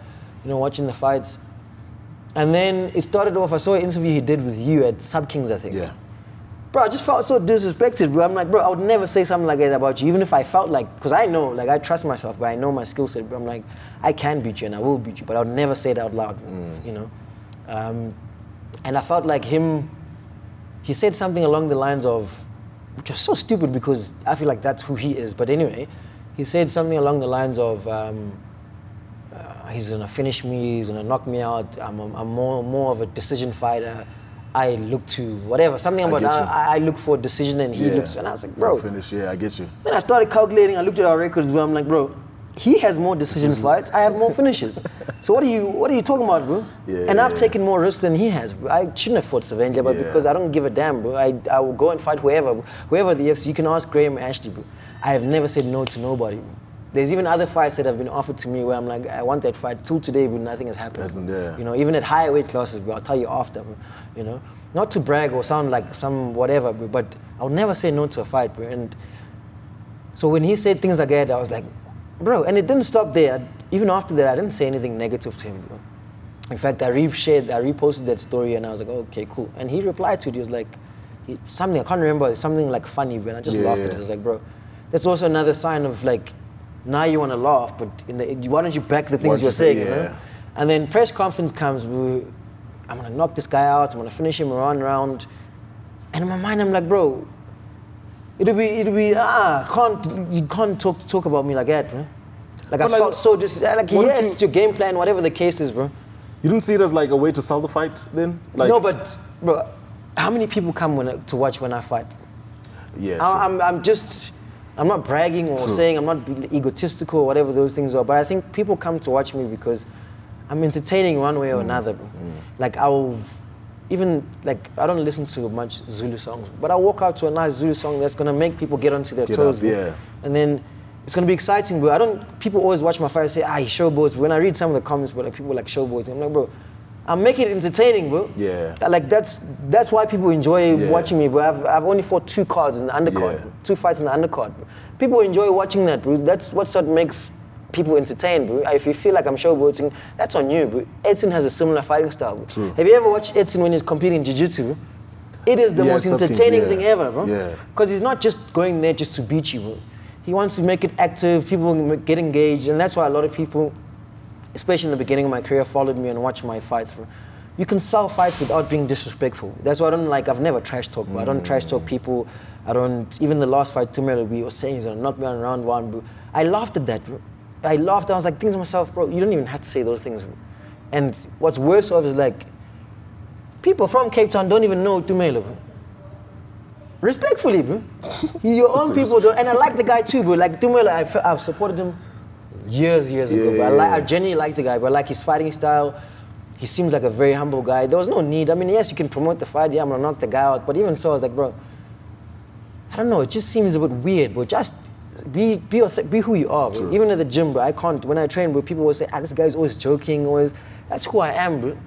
you know, watching the fights. And then it started off, I saw an interview he did with you at Sub Kings, I think. Yeah. Bro, I just felt so disrespected, bro. I'm like, bro, I would never say something like that about you, even if I felt like, because I know, like, I trust myself, but I know my skill set, bro. I'm like, I can beat you and I will beat you, but I would never say it out loud, you know. And I felt like he said something along the lines of, which was so stupid because I feel like that's who he is, but anyway, he said something along the lines of, he's gonna finish me, he's gonna knock me out, I'm more of a decision fighter. I look to whatever, something about I look for a decision and he looks, and I was like, bro. Finish, yeah, I get you. Then I started calculating, I looked at our records, bro, I'm like, bro, he has more decision fights, I have more finishes. So what are you talking about, bro? And I've taken more risks than he has, bro. I shouldn't have fought Savenja, but because I don't give a damn, bro, I will go and fight whoever the UFC, you can ask Graham Ashley, bro. I have never said no to nobody, bro. There's even other fights that have been offered to me where I'm like, I want that fight. Till today, but nothing has happened. You know, even at higher weight classes, bro, I'll tell you after, bro, you know. Not to brag or sound like some whatever, bro, but I'll never say no to a fight, bro. And so when he said things like that, I was like, bro, and it didn't stop there. Even after that, I didn't say anything negative to him, bro. In fact, I reposted that story and I was like, oh, okay, cool. And he replied to it, he was like, something, I can't remember, something like funny, bro, and I just laughed at it. I was like, bro, that's also another sign of like, now you want to laugh, but why don't you back the things you're saying, you know? And then press conference comes, I'm gonna knock this guy out, I'm gonna finish him round. And in my mind, I'm like, bro, you can't talk about me like that, bro. Like, I felt so just, like, yes, it's your game plan, whatever the case is, bro. You didn't see it as like a way to sell the fight then? Like, no, but, bro, how many people come to watch when I fight? Yeah, I'm not bragging or saying I'm not egotistical or whatever those things are, but I think people come to watch me because I'm entertaining one way or another. Like I don't listen to much Zulu songs, but I'll walk out to a nice Zulu song that's gonna make people get onto their toes. And then it's gonna be exciting, bro. People always watch my fight and say, he showboats. When I read some of the comments, but like people like showboats, I'm like, bro, I'm making it entertaining, bro. Like that's why people enjoy watching me, bro. I've only fought 2 cards in the undercard, 2 fights in the undercard, bro. People enjoy watching that, bro. That's what makes people entertained, bro. If you feel like I'm showboating, that's on you, bro. Edson has a similar fighting style, bro. True. Have you ever watched Edson when he's competing in jiu-jitsu, bro? It is the most entertaining thing ever, bro. Because he's not just going there just to beat you, bro. He wants to make it active, people get engaged, and that's why a lot of people, especially in the beginning of my career, followed me and watched my fights, bro. You can sell fights without being disrespectful. That's why I don't like, I've never trash talked, bro. I don't trash talk people. I don't, even the last fight, Tumelo, we were saying he's gonna knock me on round 1, bro. I laughed at that, bro. I laughed. I was like, thinking to myself, bro, you don't even have to say those things. Bro. And what's worse off is like, people from Cape Town don't even know Tumelo, bro. Respectfully, bro. Your own people don't. And I like the guy too, bro. Like Tumelo, I've supported him years ago. But I genuinely like the guy, but I like his fighting style. He seems like a very humble guy. There was no need. I mean, yes, you can promote the fight. Yeah, I'm gonna knock the guy out. But even so, I was like, bro, I don't know. It just seems a bit weird, bro. Just be who you are, bro. True. Even at the gym, bro. I can't. When I train, bro, people will say, this guy's always joking. Always. That's who I am, bro.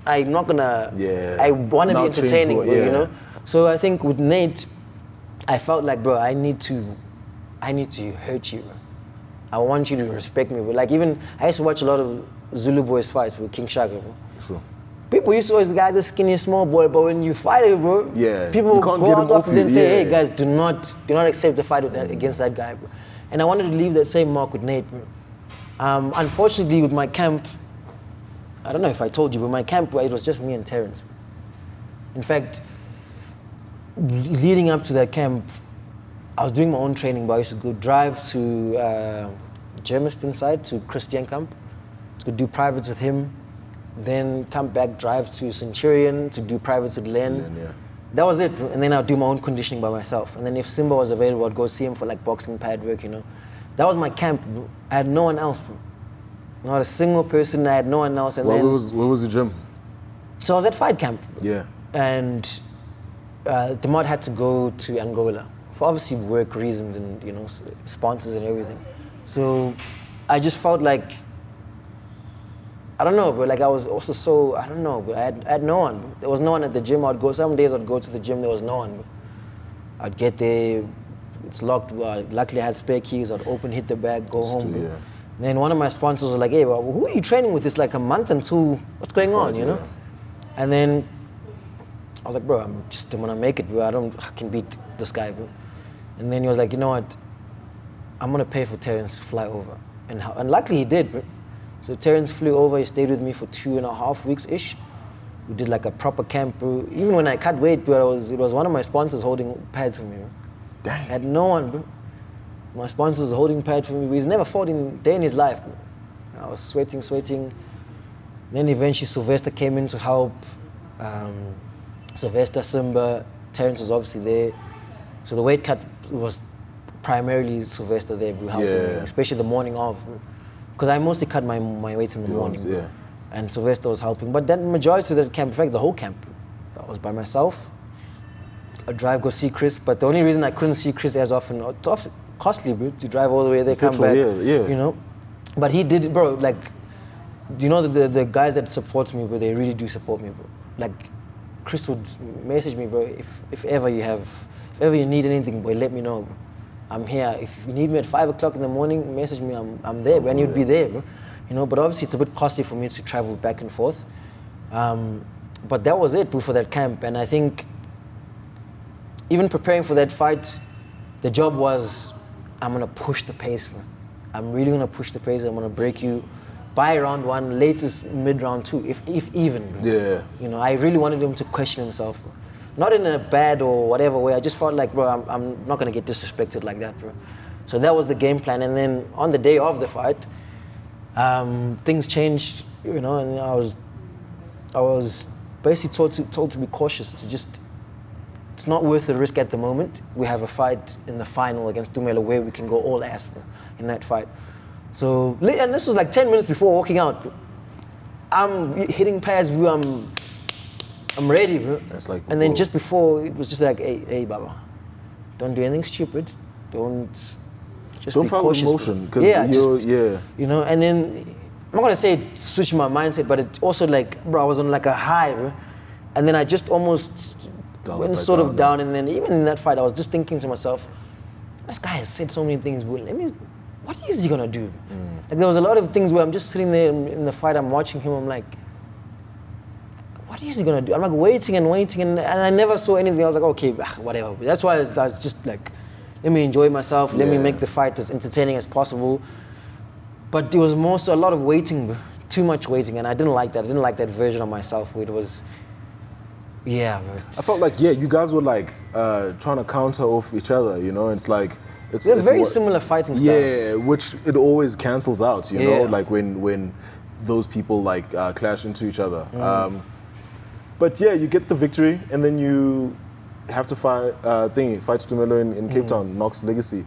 I'm not gonna. Yeah. I want to be entertaining, bro. Yeah. You know. So I think with Nate, I felt like, bro, I need to hurt you, bro. I want you to respect me, bro. Like even I used to watch a lot of Zulu boys fights with King Shaka, bro. Sure. People used to always guy the skinny small boy, but when you fight it, bro, people you can't go get out him off after and you. say, hey guys, do not accept the fight against that guy, bro. And I wanted to leave that same mark with Nate, bro. Unfortunately, with my camp, I don't know if I told you, but my camp, it was just me and Terrence. In fact, leading up to that camp, I was doing my own training, but I used to go drive to Germiston side, to Christian camp, to go do privates with him, then come back, drive to Centurion to do privates with Len. Yeah. That was it, and then I'd do my own conditioning by myself. And then if Simba was available, I'd go see him for like boxing pad work, you know. That was my camp, bro. I had no one else, bro. Not a single person, I had no one else. And where was the gym? So I was at fight camp. Yeah. And Demod had to go to Angola for obviously work reasons and, you know, sponsors and everything. So I just felt like, I don't know, bro. Like I was also so, I don't know, but I had no one, bro. There was no one at the gym. Some days I'd go to the gym, there was no one, bro. I'd get there, it's locked. Luckily I had spare keys. I'd open, hit the bag, go home, bro. Yeah. Then one of my sponsors was like, hey, bro, who are you training with? It's like a month until, what's going on, you know? And then I was like, bro, I'm gonna make it, bro. I can beat this guy, bro. And then he was like, you know what? I'm gonna pay for Terrence to fly over. And luckily he did, bro. So Terrence flew over, he stayed with me for 2.5 weeks-ish. We did like a proper camp, bro. Even when I cut weight, bro, it was one of my sponsors holding pads for me, bro. Dang. I had no one, bro. My sponsor was holding pad for me. He's never fought in a day in his life, bro. I was sweating. Then eventually Sylvester came in to help. Sylvester, Simba, Terrence was obviously there. So the weight cut was primarily Sylvester there, bro, helping me, especially the morning of, because I mostly cut my weight in the morning. Yeah. And Sylvester was helping. But then majority of the camp, in fact, the whole camp, I was by myself. I'd drive, go see Chris, but the only reason I couldn't see Chris as often, it's costly, bro, to drive all the way there, come back, you know. But he did, bro, like, do you know that the guys that support me, bro, they really do support me, bro. Like, Chris would message me, bro, if ever you need anything, boy, let me know, bro. I'm here. If you need me at 5 o'clock in the morning, message me, I'm there, bro, and you'd be there, bro. You know, but obviously it's a bit costly for me to travel back and forth. But that was it, bro, for that camp. And I think even preparing for that fight, the job was, I'm gonna push the pace, bro. I'm really gonna push the pace. I'm gonna break you by round 1, latest mid-round 2, if even, bro. Yeah. You know, I really wanted him to question himself, bro. Not in a bad or whatever way. I just felt like, bro, I'm not gonna get disrespected like that, bro. So that was the game plan. And then on the day of the fight, things changed, you know, and I was basically told to be cautious, to just, it's not worth the risk at the moment. We have a fight in the final against Tumelo where we can go all ass, bro, in that fight. So, and this was like 10 minutes before walking out, bro. I'm hitting pads, bro, I'm ready, bro. That's like, and then just before, it was just like, hey, Baba, don't do anything stupid. Don't be cautious, emotion, because you know. And then I'm not gonna say it switched my mindset, but it also like, bro, I was on like a high, bro. And then I just almost went sort of down. And then even in that fight, I was just thinking to myself, this guy has said so many things, bro. What is he gonna do? Like there was a lot of things where I'm just sitting there in the fight, I'm watching him, I'm like, what is he gonna do? I'm like waiting, and I never saw anything. I was like, okay, whatever. That's why I was just like, let me enjoy myself, let me make the fight as entertaining as possible. But there was a lot of waiting, too much waiting, and I didn't like that. I didn't like that version of myself where it was, Yeah, bro. I felt like, yeah, you guys were like trying to counter off each other, you know? It's like, it's very similar fighting styles. Yeah, which it always cancels out, you know? Yeah. Like when those people like clash into each other. But yeah, you get the victory and then you have to fight Tumelo in Cape Town, Knox Legacy.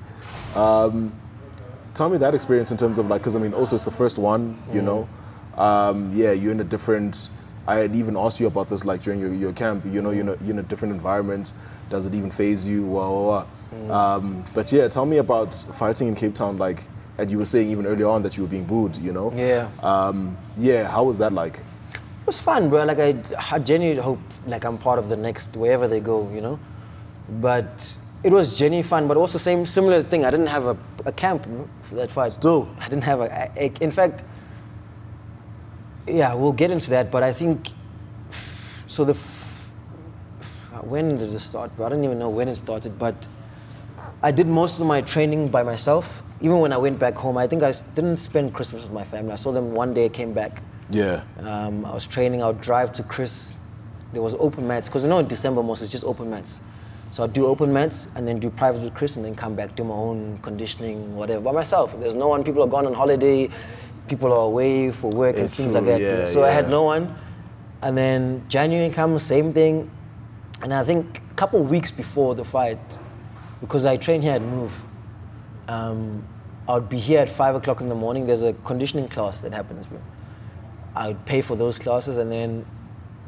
Tell me that experience in terms of like, because I mean, also it's the first one, you know? Yeah, you're in a different, I had even asked you about this like during your camp, you know, you're in a different environment. Does it even faze you? But yeah, tell me about fighting in Cape Town, like, and you were saying even earlier on that you were being booed, you know? Yeah. Yeah, how was that like? It was fun, bro. Like I genuinely hope like I'm part of the next wherever they go, you know. But it was genuinely fun, but also similar thing. I didn't have a camp for that fight. Still, I didn't have in fact. Yeah, we'll get into that. But I think so. When did it start, bro? I don't even know when it started, but I did most of my training by myself. Even when I went back home, I think I didn't spend Christmas with my family. I saw them one day, came back. Yeah. I was training. I would drive to Chris. There was open mats because in December most it's just open mats. So I'd do open mats and then do privates with Chris and then come back, do my own conditioning, whatever, by myself. There's no one. People are gone on holiday. People are away for work and things like that. Yeah, so I had no one. And then January comes, same thing. And I think a couple of weeks before the fight, because I train here at Move, I would be here at 5 o'clock in the morning. There's a conditioning class that happens, bro. I would pay for those classes and then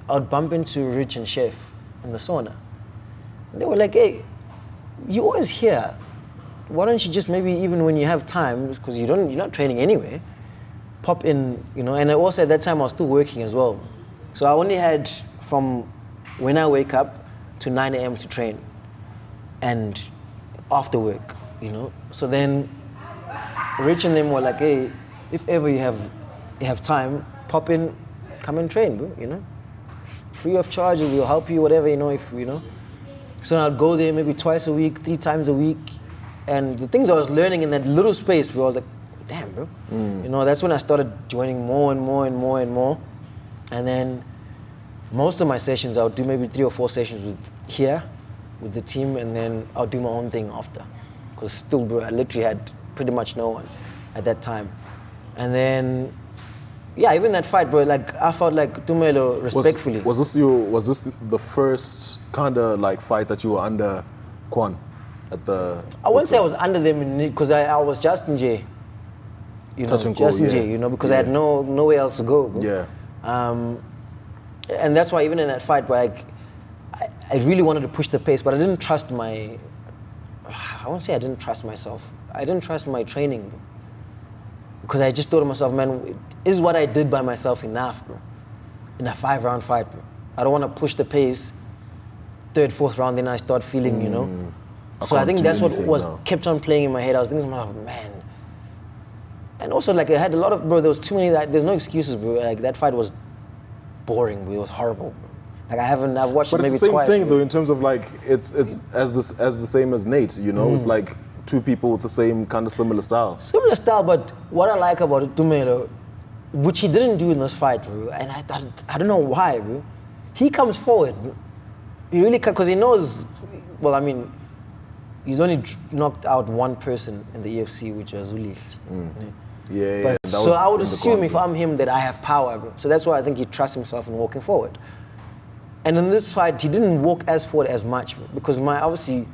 I would bump into Rich and Chef in the sauna. And they were like, hey, you're always here. Why don't you just maybe even when you have time, because you're not training anyway, pop in, you know. And also at that time I was still working as well. So I only had from when I wake up to 9 a.m. to train and after work, you know. So then Rich and them were like, hey, if ever you have time, pop in, come and train, bro, you know. Free of charge, we'll help you, whatever, you know, if you know. So I'd go there maybe twice a week, 3 times a week. And the things I was learning in that little space, bro, I was like, damn, bro. You know, that's when I started joining more and more and more and more. And then most of my sessions, I would do maybe 3 or 4 sessions with the team, and then I'll do my own thing after. Because still, bro, I literally had pretty much no one at that time. And then, yeah, even that fight, bro, like I felt like Tumelo respectfully. Was this the first kind of like fight that you were under Kwan at the? I wouldn't say I was under them because I was just in J. You know, just in J, you know, because I had nowhere else to go, bro. Yeah. And that's why even in that fight, bro, like, I really wanted to push the pace, but I didn't trust I won't say I didn't trust myself. I didn't trust my training, bro. Because I just thought to myself, man, is what I did by myself enough, bro? In a 5-round fight, bro. I don't want to push the pace. 3rd, 4th round, then I start feeling, you know. So I think that's what kept on playing in my head. I was thinking to myself, man. And also, like, I had a lot of, bro, there was too many, there's no excuses, bro. Like, that fight was boring, bro. It was horrible, bro. Like, I've watched it maybe twice. But it's the same thing, though, in terms of, like, it's as the same as Nate, you know? It's like 2 people with the same kind of similar style. Similar style, but what I like about it, Tumelo, which he didn't do in this fight, bro, and I don't know why, bro. He comes forward, bro. He really, because he knows, well, I mean, he's only knocked out one person in the EFC, which was Zulu. Yeah. So I would assume if I'm him that I have power, bro. So that's why I think he trusts himself in walking forward. And in this fight, he didn't walk as forward as much, bro, because obviously,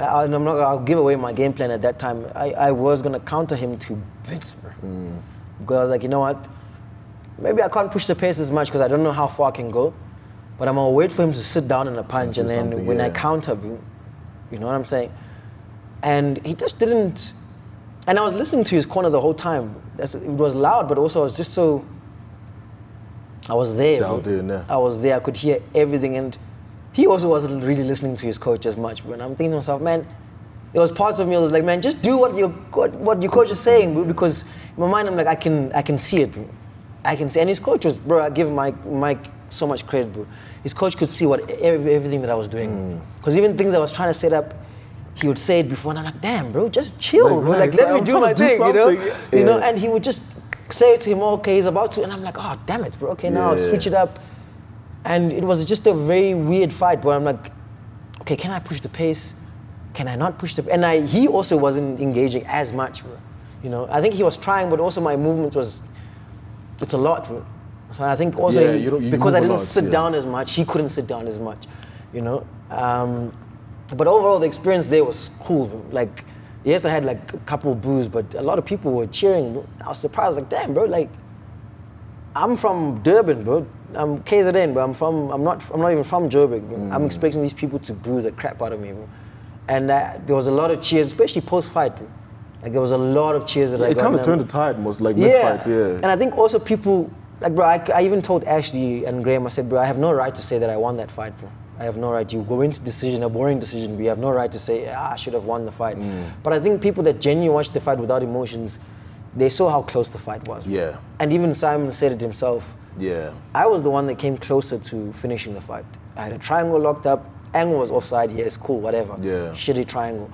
I'll give away my game plan at that time. I was gonna counter him to bits, bro. Because I was like, you know what? Maybe I can't push the pace as much because I don't know how far I can go. But I'm gonna wait for him to sit down in a punch, and then when I counter, bro, you know what I'm saying? And he just didn't. And I was listening to his corner the whole time. It was loud, but also I was just so. I was there. I was there. I could hear everything, and he also wasn't really listening to his coach as much. But I'm thinking to myself, man, there was parts of me that was like, man, just do what your coach is saying, bro. Because in my mind, I'm like, I can see it, bro. I can see. And his coach was, bro, I give Mike so much credit, bro. His coach could see everything that I was doing. Because even things I was trying to set up, he would say it before, and I'm like, damn, bro, just chill, bro. Like, let me do my thing, you know? Yeah. You know, and he would just say it to him, okay, he's about to, and I'm like, oh, damn it, bro. Okay, now I'll switch it up. And it was just a very weird fight where I'm like, okay, can I push the pace? Can I not push the pace? And he also wasn't engaging as much, bro. You know, I think he was trying, but also my movement it's a lot, bro. So I think also because I didn't sit down as much, he couldn't sit down as much, you know. But overall, the experience there was cool, bro. Like, yes, I had like a couple of boos, but a lot of people were cheering, bro. I was surprised, like, damn, bro, like, I'm from Durban, bro. I'm KZN, bro. I'm not even from Joburg, bro. I'm expecting these people to boo the crap out of me, bro. And there was a lot of cheers, especially post-fight, bro. Like, there was a lot of cheers that I got. It kind of turned the tide, most like mid-fight, And I think also people, like, bro, I even told Ashley and Graham, I said, bro, I have no right to say that I won that fight, bro. I have no right. You go into a boring decision, but you have no right to say, I should have won the fight. But I think people that genuinely watched the fight without emotions, they saw how close the fight was. Bro. Yeah. And even Simon said it himself. Yeah. I was the one that came closer to finishing the fight. I had a triangle locked up. Angle was offside. Yeah, it's cool, whatever. Yeah. Shitty triangle.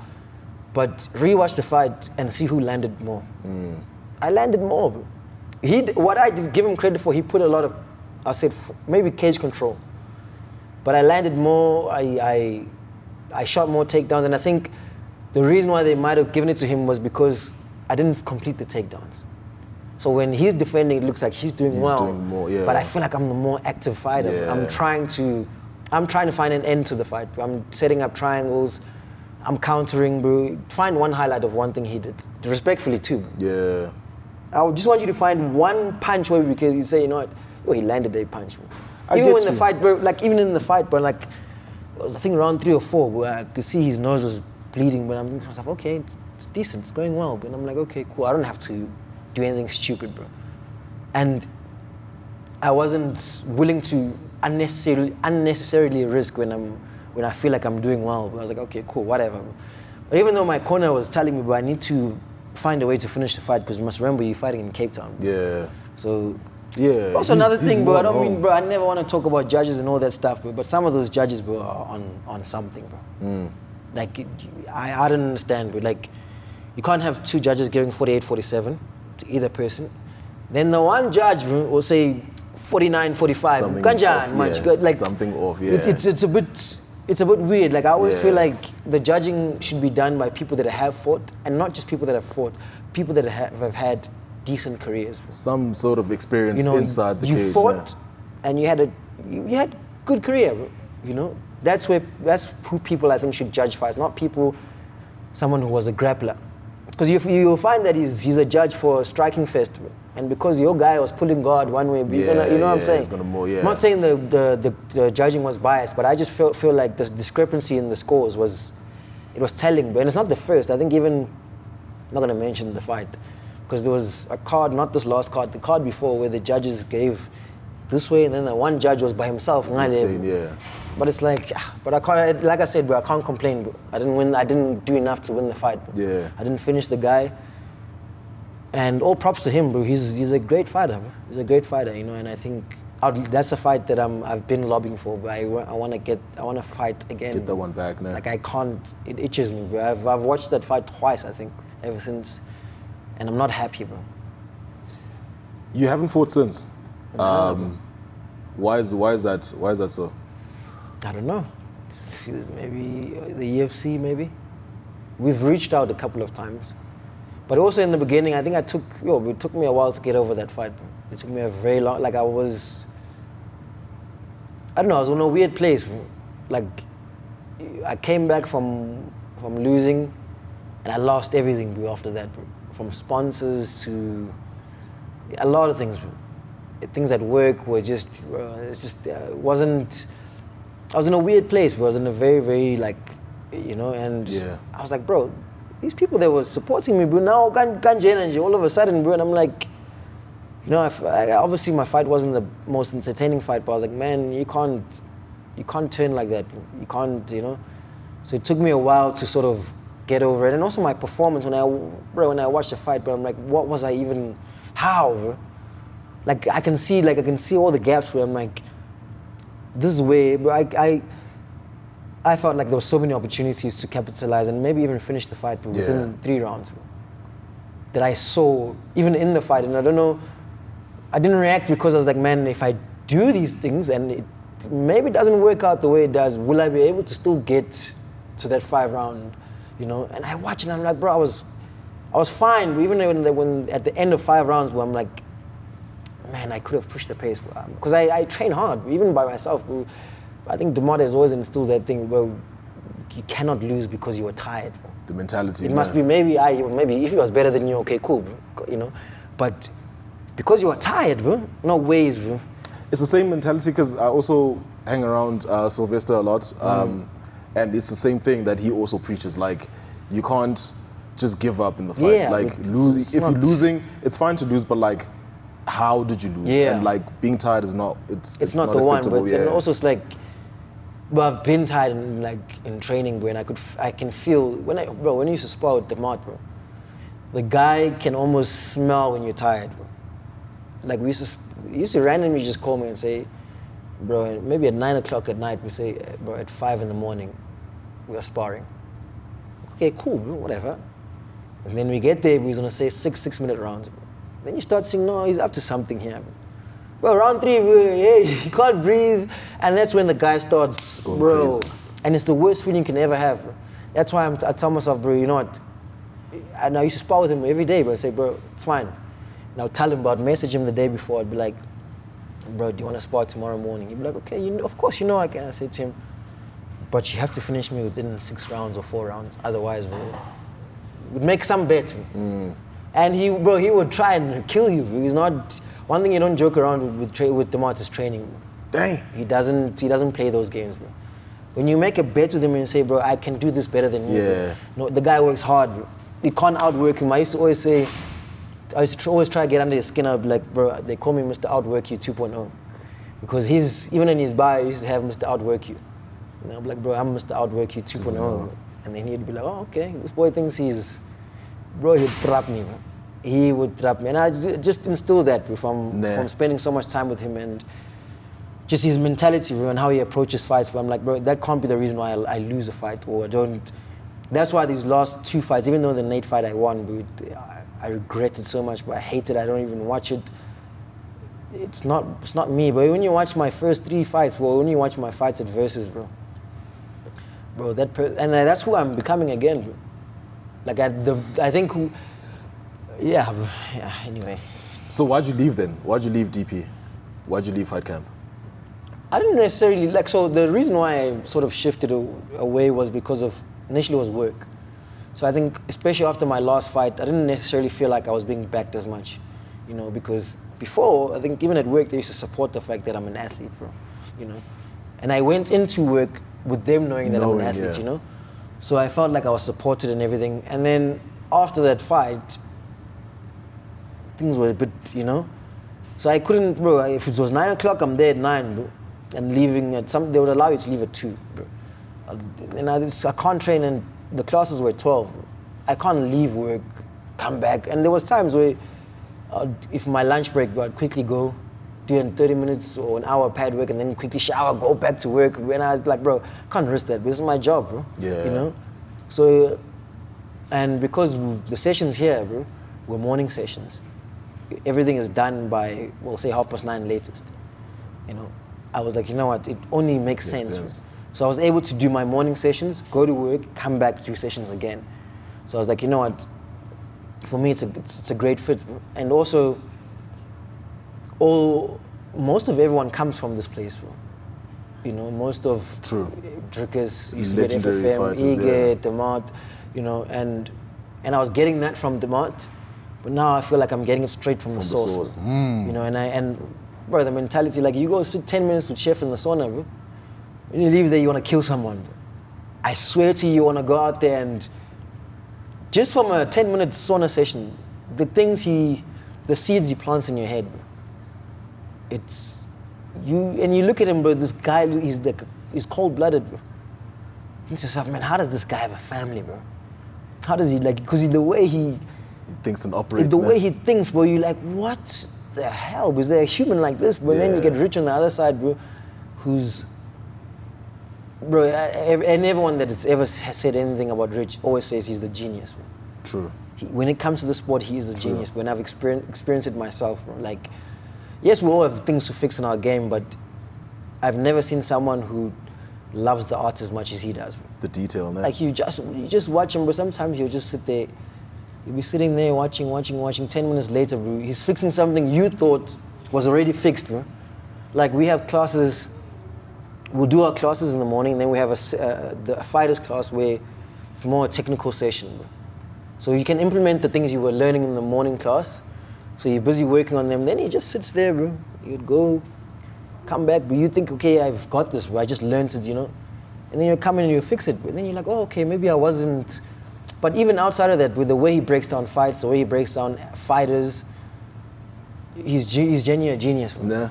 But rewatch the fight and see who landed more. I landed more, bro. What I did give him credit for, he put a lot of, I said, maybe cage control. But I landed more, I shot more takedowns, and I think the reason why they might have given it to him was because I didn't complete the takedowns. So when he's defending, it looks like he's doing well. Doing more, yeah. But I feel like I'm the more active fighter. Yeah. I'm trying to find an end to the fight. I'm setting up triangles, I'm countering, bro. Find one highlight of one thing he did. Respectfully too. Yeah. I just want you to find one punch where because you say, you know what, he landed a punch, bro. Even in the fight, bro, like even in the fight, bro, like it was I think round 3 or 4 where I could see his nose was bleeding, but I'm thinking to myself, okay, it's decent, it's going well. But I'm like, okay, cool, I don't have to do anything stupid, bro. And I wasn't willing to unnecessarily risk when I feel like I'm doing well. But I was like, okay, cool, whatever, bro. But even though my corner was telling me, bro, I need to find a way to finish the fight because you must remember you're fighting in Cape Town. Bro. Yeah. So. Yeah. Also another thing, bro, I never want to talk about judges and all that stuff, bro, but some of those judges, bro, are on something, bro. Like, I don't understand, bro. Like, you can't have 2 judges giving 48-47 to either person. Then the one judge, bro, will say 49-45. Kanjan, much good. Like, something off, yeah. It's a bit weird. Like, I always feel like the judging should be done by people that have fought, and not just people that have fought, people that have had decent careers. Some sort of experience inside the cage. You fought, and you had good career. You know, that's who people I think should judge fights, not someone who was a grappler. Because you'll find that he's a judge for striking fest, and because your guy was pulling guard one way, you know what I'm saying. I'm not saying the judging was biased, but I just feel like the discrepancy in the scores was telling. And it's not the first. I think even I'm not gonna mention the fight. Because there was a card, not this last card, the card before where the judges gave this way and then the one judge was by himself. Insane, yeah. But it's like, but I can't, like I said, bro, I can't complain, bro. I didn't win, I didn't do enough to win the fight, bro. Yeah. I didn't finish the guy. And all props to him, bro. He's a great fighter, bro. He's a great fighter, you know, and I think that's a fight that I've been lobbying for, but I want to fight again. Get that one back now. Like I can't, it itches me, bro. I've watched that fight twice, I think, ever since. And I'm not happy, bro. You haven't fought since. Why is that so? I don't know. Maybe the UFC, maybe. We've reached out a couple of times. But also in the beginning, I think it took me a while to get over that fight, bro. It took me a very long, like I was in a weird place, bro. Like I came back from losing and I lost everything, bro, after that, bro. From sponsors to a lot of things, bro. Things at work were just, wasn't, I was in a weird place, bro. I was in a very, very, like, you know, and I was like, bro, these people that were supporting me, bro, now all of a sudden, bro, and I'm like, you know, obviously my fight wasn't the most entertaining fight, but I was like, man, you can't turn like that, bro. You can't, you know. So it took me a while to sort of get over it, and also my performance when I watched the fight, bro, I'm like, what was I even, how, bro? Like I can see all the gaps where I'm like, this is where, bro, I felt like there were so many opportunities to capitalize and maybe even finish the fight, bro, within 3 rounds, bro, that I saw even in the fight. And I don't know, I didn't react because I was like, man, if I do these things and maybe it doesn't work out the way it does. Will I be able to still get to that 5 round, you know? And I watch and I'm like, bro, I was fine. But even when at the end of 5 rounds, where I'm like, man, I could have pushed the pace. Because I train hard, even by myself. Bro. I think DeMott has always instilled that thing, bro. You cannot lose because you were tired, bro. The mentality. It must be maybe if he was better than you, okay, cool, bro. You know? But because you were tired, bro, no ways, bro. It's the same mentality because I also hang around Sylvester a lot. And it's the same thing that he also preaches. Like, you can't just give up in the fight. Yeah, like, if you're losing, it's fine to lose, but like, how did you lose? Yeah. And like, being tired is not, it's not not the one, acceptable. but and also it's like, well, I've been tired in training, bro, and I can feel, when you used to spar with DeMott, bro, the guy can almost smell when you're tired, bro. Like, he used to randomly just call me and say, bro, maybe at 9 o'clock at night, we say, bro, at 5 in the morning, we are sparring. Okay, cool, bro, whatever. And then we get there, he's gonna say 6-minute rounds, bro. Then you start seeing, no, he's up to something here, bro. Bro, round 3, bro, hey, you can't breathe. And that's when the guy starts, going bro. crazy. And it's the worst feeling you can ever have, bro. That's why I tell myself, bro, you know what? And I used to spar with him every day, but I say, bro, it's fine. And I'll tell him message him the day before. I'd be like, bro, do you want to spar tomorrow morning? He'd be like, okay, of course, you know I can. I say to him, but you have to finish me within 6 rounds or 4 rounds. Otherwise, bro, we'd make some bet. And he would try and kill you. He's not. One thing you don't joke around with DeMott is training. Bro. Dang. He doesn't play those games, bro. When you make a bet with him and you say, bro, I can do this better than you. Yeah. No, the guy works hard, bro. You can't outwork him. I used to always try to get under his skin. I'd be like, bro, they call me Mr. Outwork You 2.0. Because even in his bio, he used to have Mr. Outwork You. And I'd be like, bro, I'm Mr. Outwork You 2.0. And then he'd be like, oh, okay, this boy thinks he'd trap me, bro. He would trap me. And I just instilled that, bro, from spending so much time with him and just his mentality, bro, and how he approaches fights. But I'm like, bro, that can't be the reason why I lose a fight or I don't. That's why these last 2 fights, even though the Nate fight I won, bro, I regret it so much, but I hate it. I don't even watch it. It's not me, but when you watch my first 3 fights, bro, when you watch my fights at Versus, bro, that's who I'm becoming again, bro. Like I think who, yeah, bro, yeah. Anyway. So why'd you leave then? Why'd you leave DP? Why'd you leave fight camp? I didn't necessarily so the reason why I sort of shifted away was because of initially was work. So I think especially after my last fight, I didn't necessarily feel like I was being backed as much, you know, because before I think even at work they used to support the fact that I'm an athlete, bro, you know, and I went into work with them knowing that I'm an athlete, you know, so I felt like I was supported and everything. And then after that fight, things were a bit, you know, so I couldn't, bro. If it was 9 o'clock, I'm there at 9, bro. And leaving at they would allow you to leave at 2, bro. And I can't train, and the classes were at 12, bro. I can't leave work, come back. And there was times where, if my lunch break, bro, I'd quickly go, do in 30 minutes or an hour pad work, and then quickly shower, go back to work. And I was like, bro, I can't risk that. This is my job, bro. Yeah. You know? So, and because the sessions here, bro, were morning sessions, everything is done by, we'll say 9:30 latest, you know. I was like, you know what, it only makes sense. So I was able to do my morning sessions, go to work, come back, do sessions again. So I was like, you know what, for me it's a great fit. And also, most of everyone comes from this place, bro. You know, most of Drickers used to be at FFM, Ige, DeMott, you know, and I was getting that from DeMott, but now I feel like I'm getting it straight from the source. You know, and bro, the mentality, like you go sit 10 minutes with Chef in the sauna, bro. When you leave there, you want to kill someone, bro. I swear to you want to go out there and just from a 10-minute sauna session, the seeds he plants in your head, bro. It's, and you look at him, bro, this guy, he's cold-blooded, bro. Think to yourself, man, how does this guy have a family, bro? How does he, because the way he thinks and operates. The way he thinks, bro, you're like, what the hell? Is there a human like this? But then you get Rich on the other side, bro, who's, bro, and everyone that has ever said anything about Rich always says he's the genius, bro. True. When it comes to the sport, he is a genius. When I've experienced it myself, bro, like, yes, we all have things to fix in our game, but I've never seen someone who loves the art as much as he does, bro. The detail in that. Like you just watch him, but sometimes you'll just sit there, you'll be sitting there watching. 10 minutes later, bro, he's fixing something you thought was already fixed, bro. Like we have classes, we'll do our classes in the morning, and then we have the fighters class where it's more a technical session, bro. So you can implement the things you were learning in the morning class. So you're busy working on them, then he just sits there, bro. You'd go, come back, but you think, okay, I've got this, bro. I just learned it, you know? And then you come in and you fix it, but then you're like, oh, okay, maybe I wasn't. But even outside of that, with the way he breaks down fights, the way he breaks down fighters, he's genuinely a genius, bro. Yeah.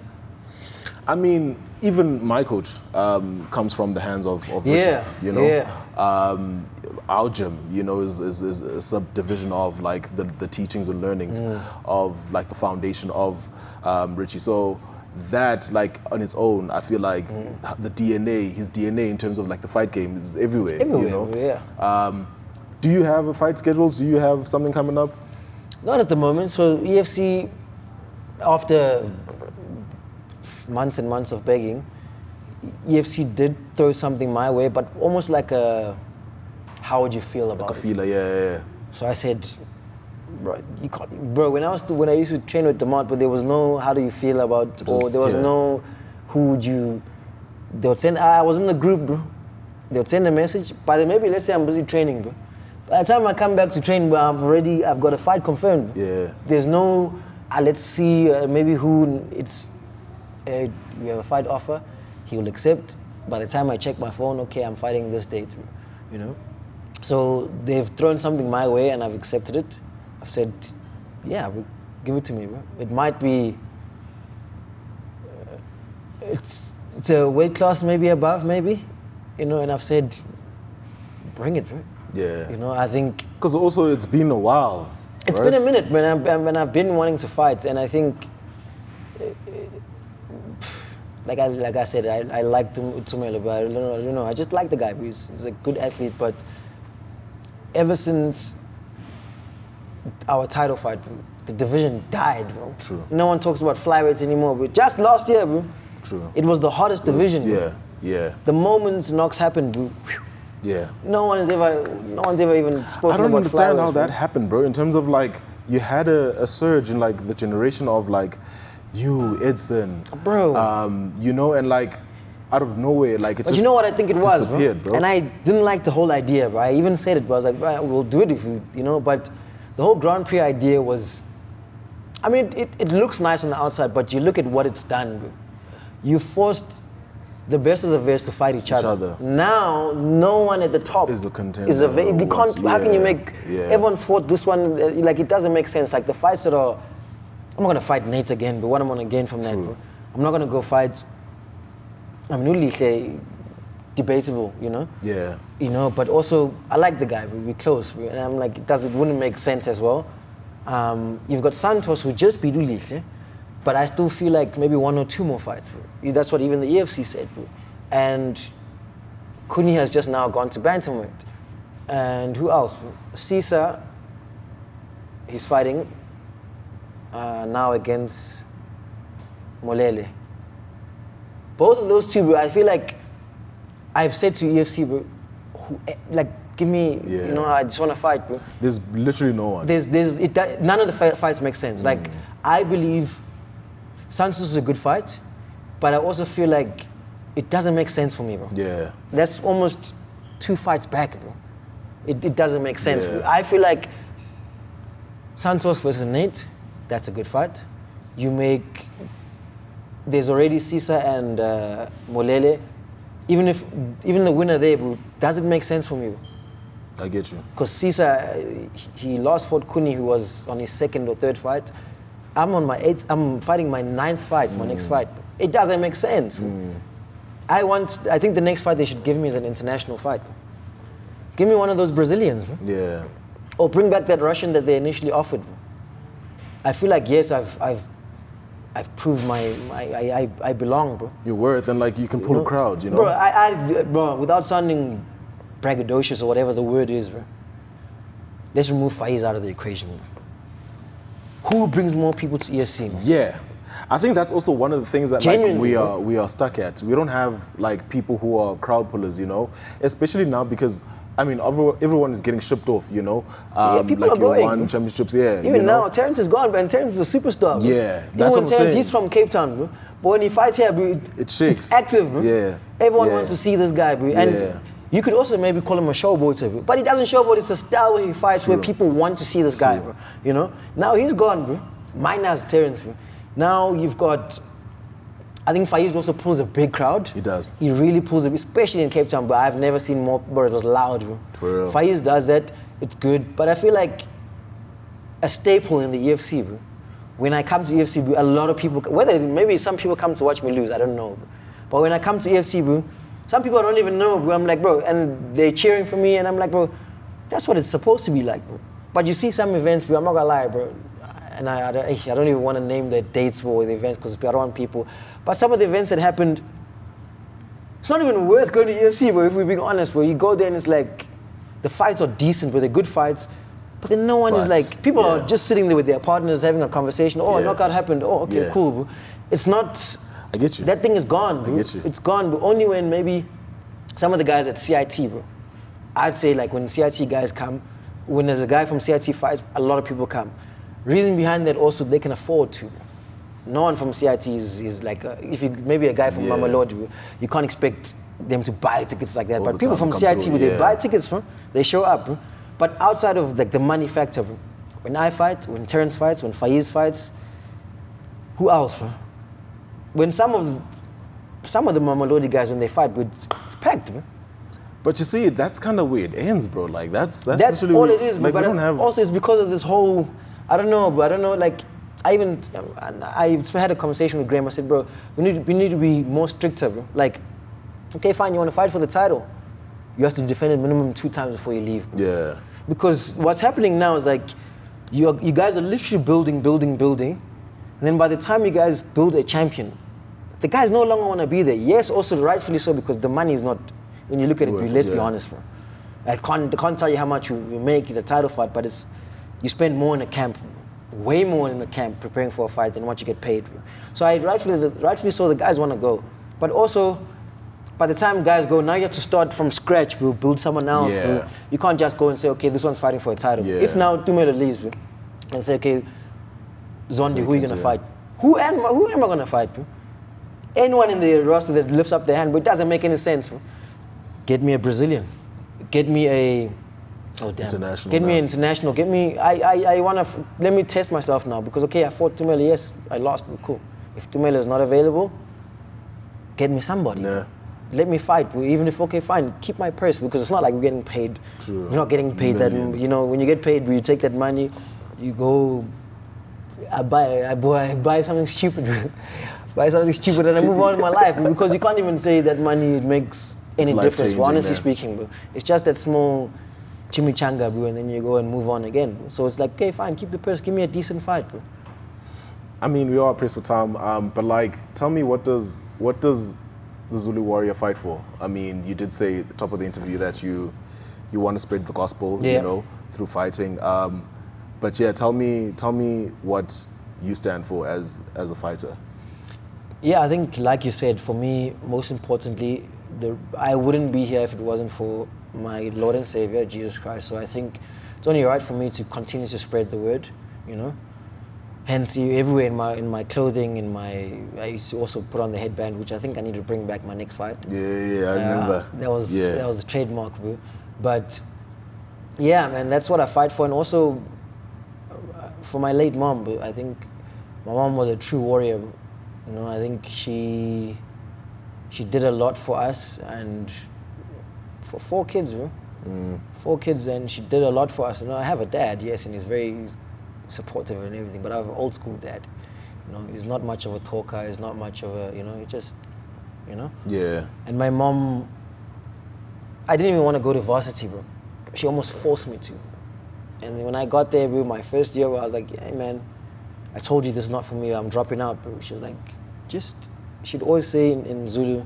I mean, even my coach comes from the hands of Richard, you know? Yeah. Our gym, you know, is a subdivision of like the teachings and learnings of like the foundation of Richie. So that, like on its own, I feel like the DNA, his DNA in terms of like the fight game is everywhere. It's everywhere, you know? Yeah. Do you have a fight schedule? Do you have something coming up? Not at the moment. So EFC, after months and months of begging, EFC did throw something my way, but almost like a, how would you feel about Like a feeler, yeah. So I said, bro, you can't, bro. When I used to train with Demont, but there was no how do you feel about, or there was no who would you. They would send. I was in the group, bro. They would send a message. But maybe let's say I'm busy training, bro. By the time I come back to train, bro, I've got a fight confirmed. Yeah. There's no, let's see, maybe who it's. We have a fight offer. He will accept. By the time I check my phone, okay, I'm fighting this date, you know. So they've thrown something my way and I've accepted it. I've said, yeah, give it to me, bro. It might be, it's a weight class maybe above, maybe, you know, and I've said, bring it, bro. Yeah. You know, I think... Because also it's been a while. It's right? been a minute, man. I've been wanting to fight, and I think, like I said, I like Tumelo, but I don't know. I just like the guy. He's a good athlete, but ever since our title fight, bro, the division died, bro. True. No one talks about flyweights anymore, bro. Just last year, bro. True. It was the hottest division, yeah, bro. Yeah. The moments knocks happened, bro. Yeah. No one's ever even spoken about flyweights. I don't understand how bro. that happened, bro. In terms of like, you had a surge in like the generation of like you, Edson, bro. You know, and like out of nowhere, like it but just you know what I think it was, disappeared, bro. And I didn't like the whole idea, bro. I even said it, but I was like, right, we'll do it if you know. But the whole Grand Prix idea was, I mean, it looks nice on the outside, but you look at what it's done, bro. You forced the best of the best to fight each other. Now, no one at the top is a contender. You can't. How can you make? Yeah. Everyone fought this one. Like it doesn't make sense. Like the fights that are, I'm not gonna fight Nate again, but what I'm gonna gain from that? Bro? I'm not gonna go fight. I'm newly debatable, you know. Yeah. You know, but also I like the guy. We're close, and I'm like, it wouldn't make sense as well. You've got Santos who just beat Ulihle. But I still feel like maybe 1 or 2 more fights, bro. That's what even the EFC said, bro. And Kuni has just now gone to bantamweight. And who else? Cesar, he's fighting now against Molele. Both of those two, bro, I feel like I've said to EFC, bro, give me, you know, I just want to fight, bro. There's literally no one. None of the fights make sense. Like, I believe Santos is a good fight, but I also feel like it doesn't make sense for me, bro. Yeah. That's almost 2 fights back, bro. It doesn't make sense. Yeah. I feel like Santos versus Nate, that's a good fight. There's already Cesar and Molele. Even the winner there, bro, doesn't make sense for me, bro. I get you. Because Cesar, he lost fought Kuni, who was on his 2nd or 3rd fight. I'm on my 8th, I'm fighting my 9th fight, my next fight. It doesn't make sense. I think the next fight they should give me is an international fight. Give me one of those Brazilians, bro. Yeah. Or bring back that Russian that they initially offered, bro. I feel like, yes, I've proved I belong, bro. Your worth, and like you can pull a crowd, you know? Bro, without sounding braggadocious or whatever the word is, bro. Let's remove Faiz out of the equation, bro. Who brings more people to EFC, man? Yeah. I think that's also one of the things that like, Genuinely, we are stuck at. We don't have like people who are crowd pullers, you know, especially now because I mean everyone is getting shipped off, you know. People like are going. won championships, yeah. Even you know? now, Terrence is gone, but Terrence is a superstar. Bro. Yeah, that's what I'm Terrence, saying. he's from Cape Town, bro. But when he fights here, bro, it shakes. It's active, bro. Yeah. Everyone wants to see this guy, bro. And Yeah. you could also maybe call him a showboater, bro. But he doesn't showboat. It's a style where he fights where people want to see this guy, bro. You know. Now he's gone, bro. Minus Terrence, bro. Now you've got. I think Faiz also pulls a big crowd. He does. He really pulls it, especially in Cape Town, but I've never seen more, bro, it was loud, bro. For real. Faiz does that, it's good, but I feel like a staple in the UFC, bro. When I come to UFC, bro, a lot of people, whether maybe some people come to watch me lose, I don't know, bro. But when I come to UFC, bro, some people I don't even know, bro. I'm like, bro, and they're cheering for me, and I'm like, bro, that's what it's supposed to be like, bro. But you see some events, bro, I'm not gonna lie, bro. And I don't even want to name the dates or the events because I don't want people. But some of the events that happened, it's not even worth going to UFC, bro, if we're being honest, bro. You go there and it's like, the fights are decent, but they're good fights. But then no one is like, people are just sitting there with their partners having a conversation. Oh, a knockout happened. Oh, okay, cool, bro. It's not, I get you. that thing is gone, bro. I get you. It's gone, but only when maybe some of the guys at CIT, bro. I'd say like when CIT guys come, when there's a guy from CIT fights, a lot of people come. Reason behind that also, they can afford to. No one from CIT is like, if you maybe a guy from Mamelodi, you can't expect them to buy tickets like that. All But the people time from come CIT, through, they buy tickets, bro. They show up, bro. But outside of like the money factor, bro, when I fight, when Terrence fights, when Faiz fights, who else, bro? When some of the Mamelodi guys, when they fight, bro, it's packed, bro. But you see, that's kind of weird. Ends, bro. Like that's That's all it is, bro. like, But we don't have. also it's because of this whole, I don't know, bro. I don't know, like, I had a conversation with Graham. I said, bro, we need to be more stricter, bro. Like, okay, fine, you want to fight for the title, you have to defend it minimum 2 times before you leave. Bro. Yeah. Because what's happening now is like, you guys are literally building, and then by the time you guys build a champion, the guys no longer want to be there. Yes, also rightfully so, because the money is not. When you look at it, let's be honest, bro. I can't tell you how much you make in a title fight, but you spend more in a camp, way more in the camp preparing for a fight than what you get paid, bro. So rightfully so, the guys want to go. But also, by the time guys go, now you have to start from scratch, bro. Build someone else, bro. You can't just go and say, okay, this one's fighting for a title. Yeah. If now Tumelo leaves, bro, and say, okay, Zondi, who are you going to fight? Who am I going to fight, bro? Anyone in the roster that lifts up their hand, but it doesn't make any sense, bro. Get me a Brazilian. Get me a International. Get me an international. Get me. I want to. Let me test myself now because okay, I fought Tumelo. Yes, I lost. But cool. If Tumelo is not available, get me somebody. Yeah. Let me fight. Even if okay, fine. Keep my purse because it's not like we're getting paid. True. We're not getting paid Millions. that. You know, when you get paid, you take that money, you go. I buy something stupid. Buy something stupid and I move on in my life because you can't even say that money makes any difference, bro, honestly speaking, bro. It's just that small chimichanga, bro, and then you go and move on again. Bro. So it's like, okay, fine, keep the purse, give me a decent fight, bro. I mean, we are pressed for time, but like, tell me, what does the Zulu Warrior fight for? I mean, you did say at the top of the interview that you want to spread the gospel, you know, through fighting. But yeah, tell me what you stand for as a fighter. Yeah, I think, like you said, for me, most importantly, I wouldn't be here if it wasn't for my Lord and Savior, Jesus Christ. So I think it's only right for me to continue to spread the word, you know. Hence, everywhere in my clothing, I used to also put on the headband, which I think I need to bring back my next fight. Yeah, I remember. That was a trademark, bro. But yeah, man, that's what I fight for, and also for my late mom, bro. I think my mom was a true warrior, bro. You know, I think she did a lot for us and for 4 kids, bro. 4 kids, and she did a lot for us. You know, I have a dad, yes, and he's very supportive and everything, but I have an old school dad. You know, he's not much of a talker, he's not much of a, you know, he just, you know? Yeah. And my mom, I didn't even want to go to varsity, bro. She almost forced me to. And when I got there, bro, my first year, I was like, hey, man, I told you this is not for me, I'm dropping out, bro. She was like, she'd always say in Zulu,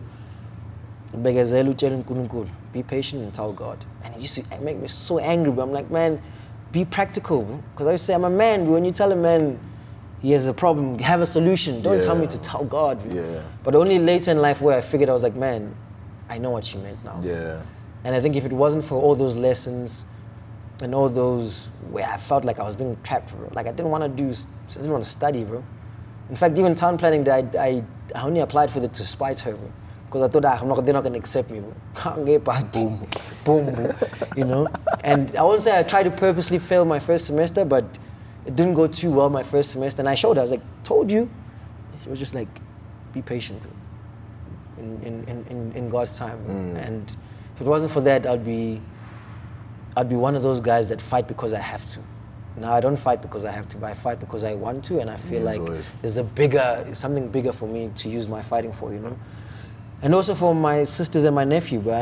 be patient and tell God. And it used to make me so angry, bro. I'm like, man, be practical, bro. Because I used to say, I'm a man, bro. When you tell a man he has a problem, have a solution. Don't tell me to tell God. Yeah. But only later in life where I figured, I was like, man, I know what she meant now. Yeah. And I think if it wasn't for all those lessons and all those where I felt like I was being trapped, bro. Like I didn't want to study, bro. In fact, even town planning, I only applied for it to spite her, bro. Because I thought they're not going to accept me, bro. Can't get back. Boom. Boom. You know? And I won't say I tried to purposely fail my first semester, but it didn't go too well my first semester. And I showed her, I was like, told you. She was just like, be patient, bro. In God's time. And if it wasn't for that, I'd be one of those guys that fight because I have to. Now I don't fight because I have to, but I fight because I want to, and I feel like there's something bigger for me to use my fighting for, you know. And also for my sisters and my nephew, but I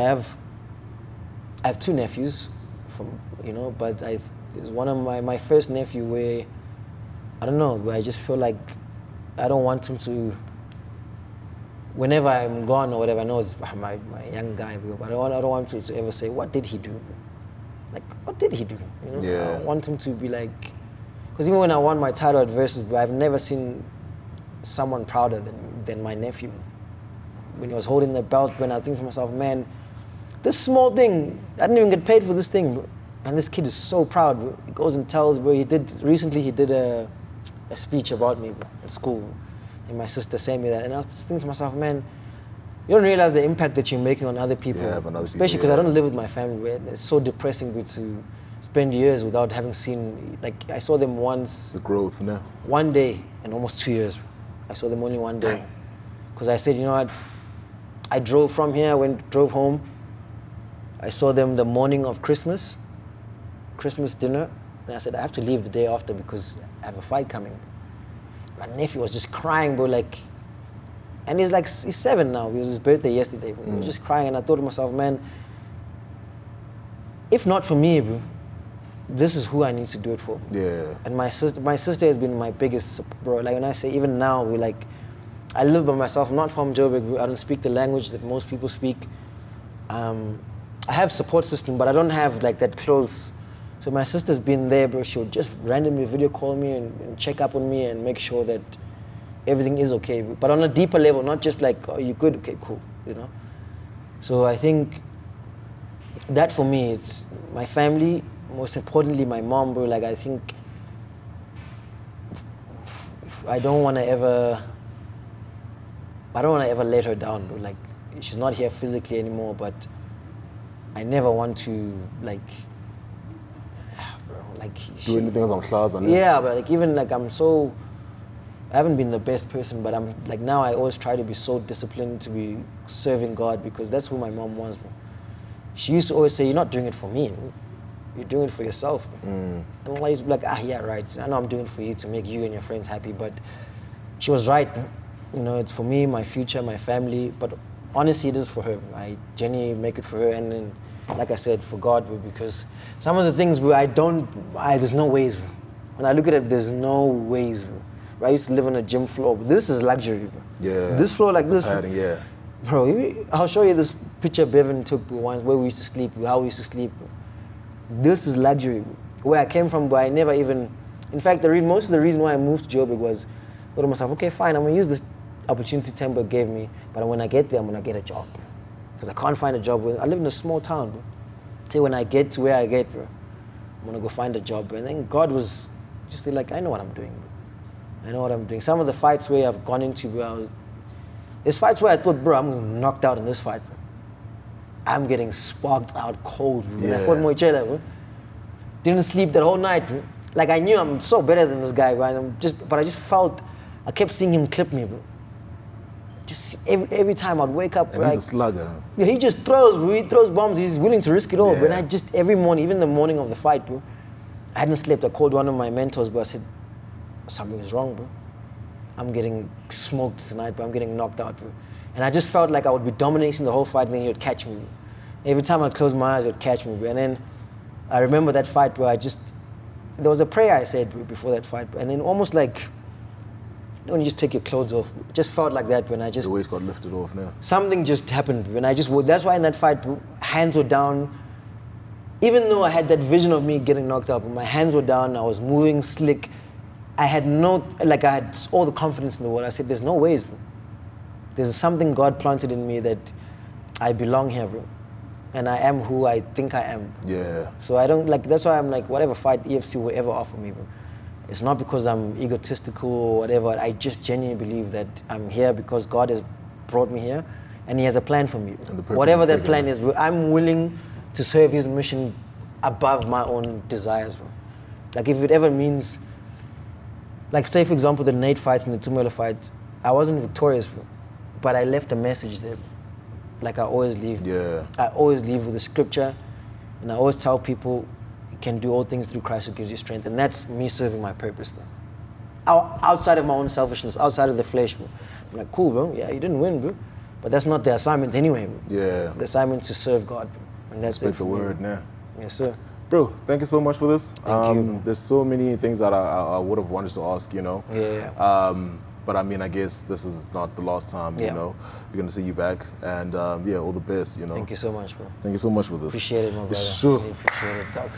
have two nephews, but there's one of my first nephew where I don't know, but I just feel like I don't want him to. Whenever I'm gone or whatever, I know it's my young guy, but I don't want him to ever say, what did he do? Like, what did he do? You know? Yeah. I want him to be like, because even when I won my title at Versus, I've never seen someone prouder than my nephew. When he was holding the belt, when I think to myself, man, this small thing, I didn't even get paid for this thing, bro. And this kid is so proud, bro. He goes and tells, bro, recently he did a speech about me, bro, at school. And my sister sent me that, and I was just thinking to myself, man, you don't realize the impact that you're making on other people, especially because I don't live with my family. Right? It's so depressing to spend years without having seen. Like I saw them once. The growth, no. One day in almost 2 years. I saw them only one day, because I said, you know what? I drove from here, drove home. I saw them the morning of Christmas dinner, and I said I have to leave the day after because I have a fight coming. My nephew was just crying, bro, like, and he's 7 now. It was his birthday yesterday, bro. He was just crying, and I thought to myself, man, if not for me, bro, this is who I need to do it for. Yeah. And my sister has been my biggest, bro. Like when I say, even now, I live by myself, not from Joburg, bro. I don't speak the language that most people speak. I have support system, but I don't have like that close. So my sister's been there, bro. She'll just randomly video call me and check up on me and make sure that everything is okay. But on a deeper level, not just like, oh, you good? Okay, cool, you know? So I think that for me, it's my family, most importantly, my mom, bro. Like I think I don't want to ever let her down, bro. Like she's not here physically anymore, but I never want to do anything as I'm class and yeah, but like even like I haven't been the best person, but I'm like now I always try to be so disciplined to be serving God, because that's who my mom was, bro. She used to always say, you're not doing it for me, bro. You're doing it for yourself. And I'm always like, yeah, right. I know I'm doing it for you to make you and your friends happy, but she was right. You know, it's for me, my future, my family, but honestly, it is for her. I genuinely make it for her, and then, like I said, for God, bro, because some of the things, bro, there's no ways, bro. When I look at it, there's no ways, bro. I used to live on a gym floor, but this is luxury, bro. Yeah. This floor like this. Padding, yeah. Bro, I'll show you this picture Bevan took once where we used to sleep, how we used to sleep, bro. This is luxury, bro. Where I came from, but I never even, in fact, most of the reason why I moved to Joburg was, I thought to myself, okay, fine, I'm gonna use this opportunity Temba gave me, but when I get there, I'm gonna get a job, bro. Because I can't find a job. I live in a small town, bro. So when I get to where I get, bro, I'm gonna go find a job, bro. And then God was just like, I know what I'm doing, bro. I know what I'm doing. Some of the fights where I've gone into, bro, there's fights where I thought, bro, I'm getting knocked out in this fight, bro. I'm getting sparked out cold, bro. Yeah. I fought Moichela, bro. Didn't sleep that whole night, bro. Like I knew I'm so better than this guy, bro. But I just felt, I kept seeing him clip me, bro. Just every time I'd wake up, and he's a slugger. Yeah, he just throws, bro. He throws bombs. He's willing to risk it all. Yeah. But I just, every morning, even the morning of the fight, bro, I hadn't slept. I called one of my mentors, bro. I said, something is wrong, bro. I'm getting smoked tonight, bro. I'm getting knocked out, bro. And I just felt like I would be dominating the whole fight, and then he would catch me, bro. Every time I'd close my eyes, he would catch me, bro. And then I remember that fight, bro. There was a prayer I said, bro, before that fight, bro. And then almost like, when you just take your clothes off, it just felt like that when I just... The weight got lifted off now. Something just happened when that's why in that fight, hands were down. Even though I had that vision of me getting knocked out, my hands were down, I was moving slick. I had I had all the confidence in the world. I said, there's no ways, bro. There's something God planted in me that I belong here, bro. And I am who I think I am. Yeah. So I don't, that's why I'm like, whatever fight EFC will ever offer me, bro. It's not because I'm egotistical or whatever. I just genuinely believe that I'm here because God has brought me here and He has a plan for me. Whatever that plan is, bro, I'm willing to serve His mission above my own desires, bro. Like if it ever means, like say for example the Nate fights and the Tumelo fights, I wasn't victorious, bro, but I left a message there. Like I always leave. Yeah. I always leave with a scripture, and I always tell people, you can do all things through Christ who gives you strength, and that's me serving my purpose, bro. Outside of my own selfishness, outside of the flesh, bro. I'm like, cool, bro. Yeah, you didn't win, bro, but that's not the assignment anyway, bro. Yeah. The assignment is to serve God, bro, and that's Spread it. the word, yeah. Yes, sir. Bro, thank you so much for this. Thank you, bro. There's so many things that I would have wanted to ask, you know. Yeah. But I mean, I guess this is not the last time, you know. We're going to see you back. And yeah, all the best, you know. Thank you so much, bro. Thank you so much for this. Appreciate it, my brother. Sure. Really appreciate it, Tshuck.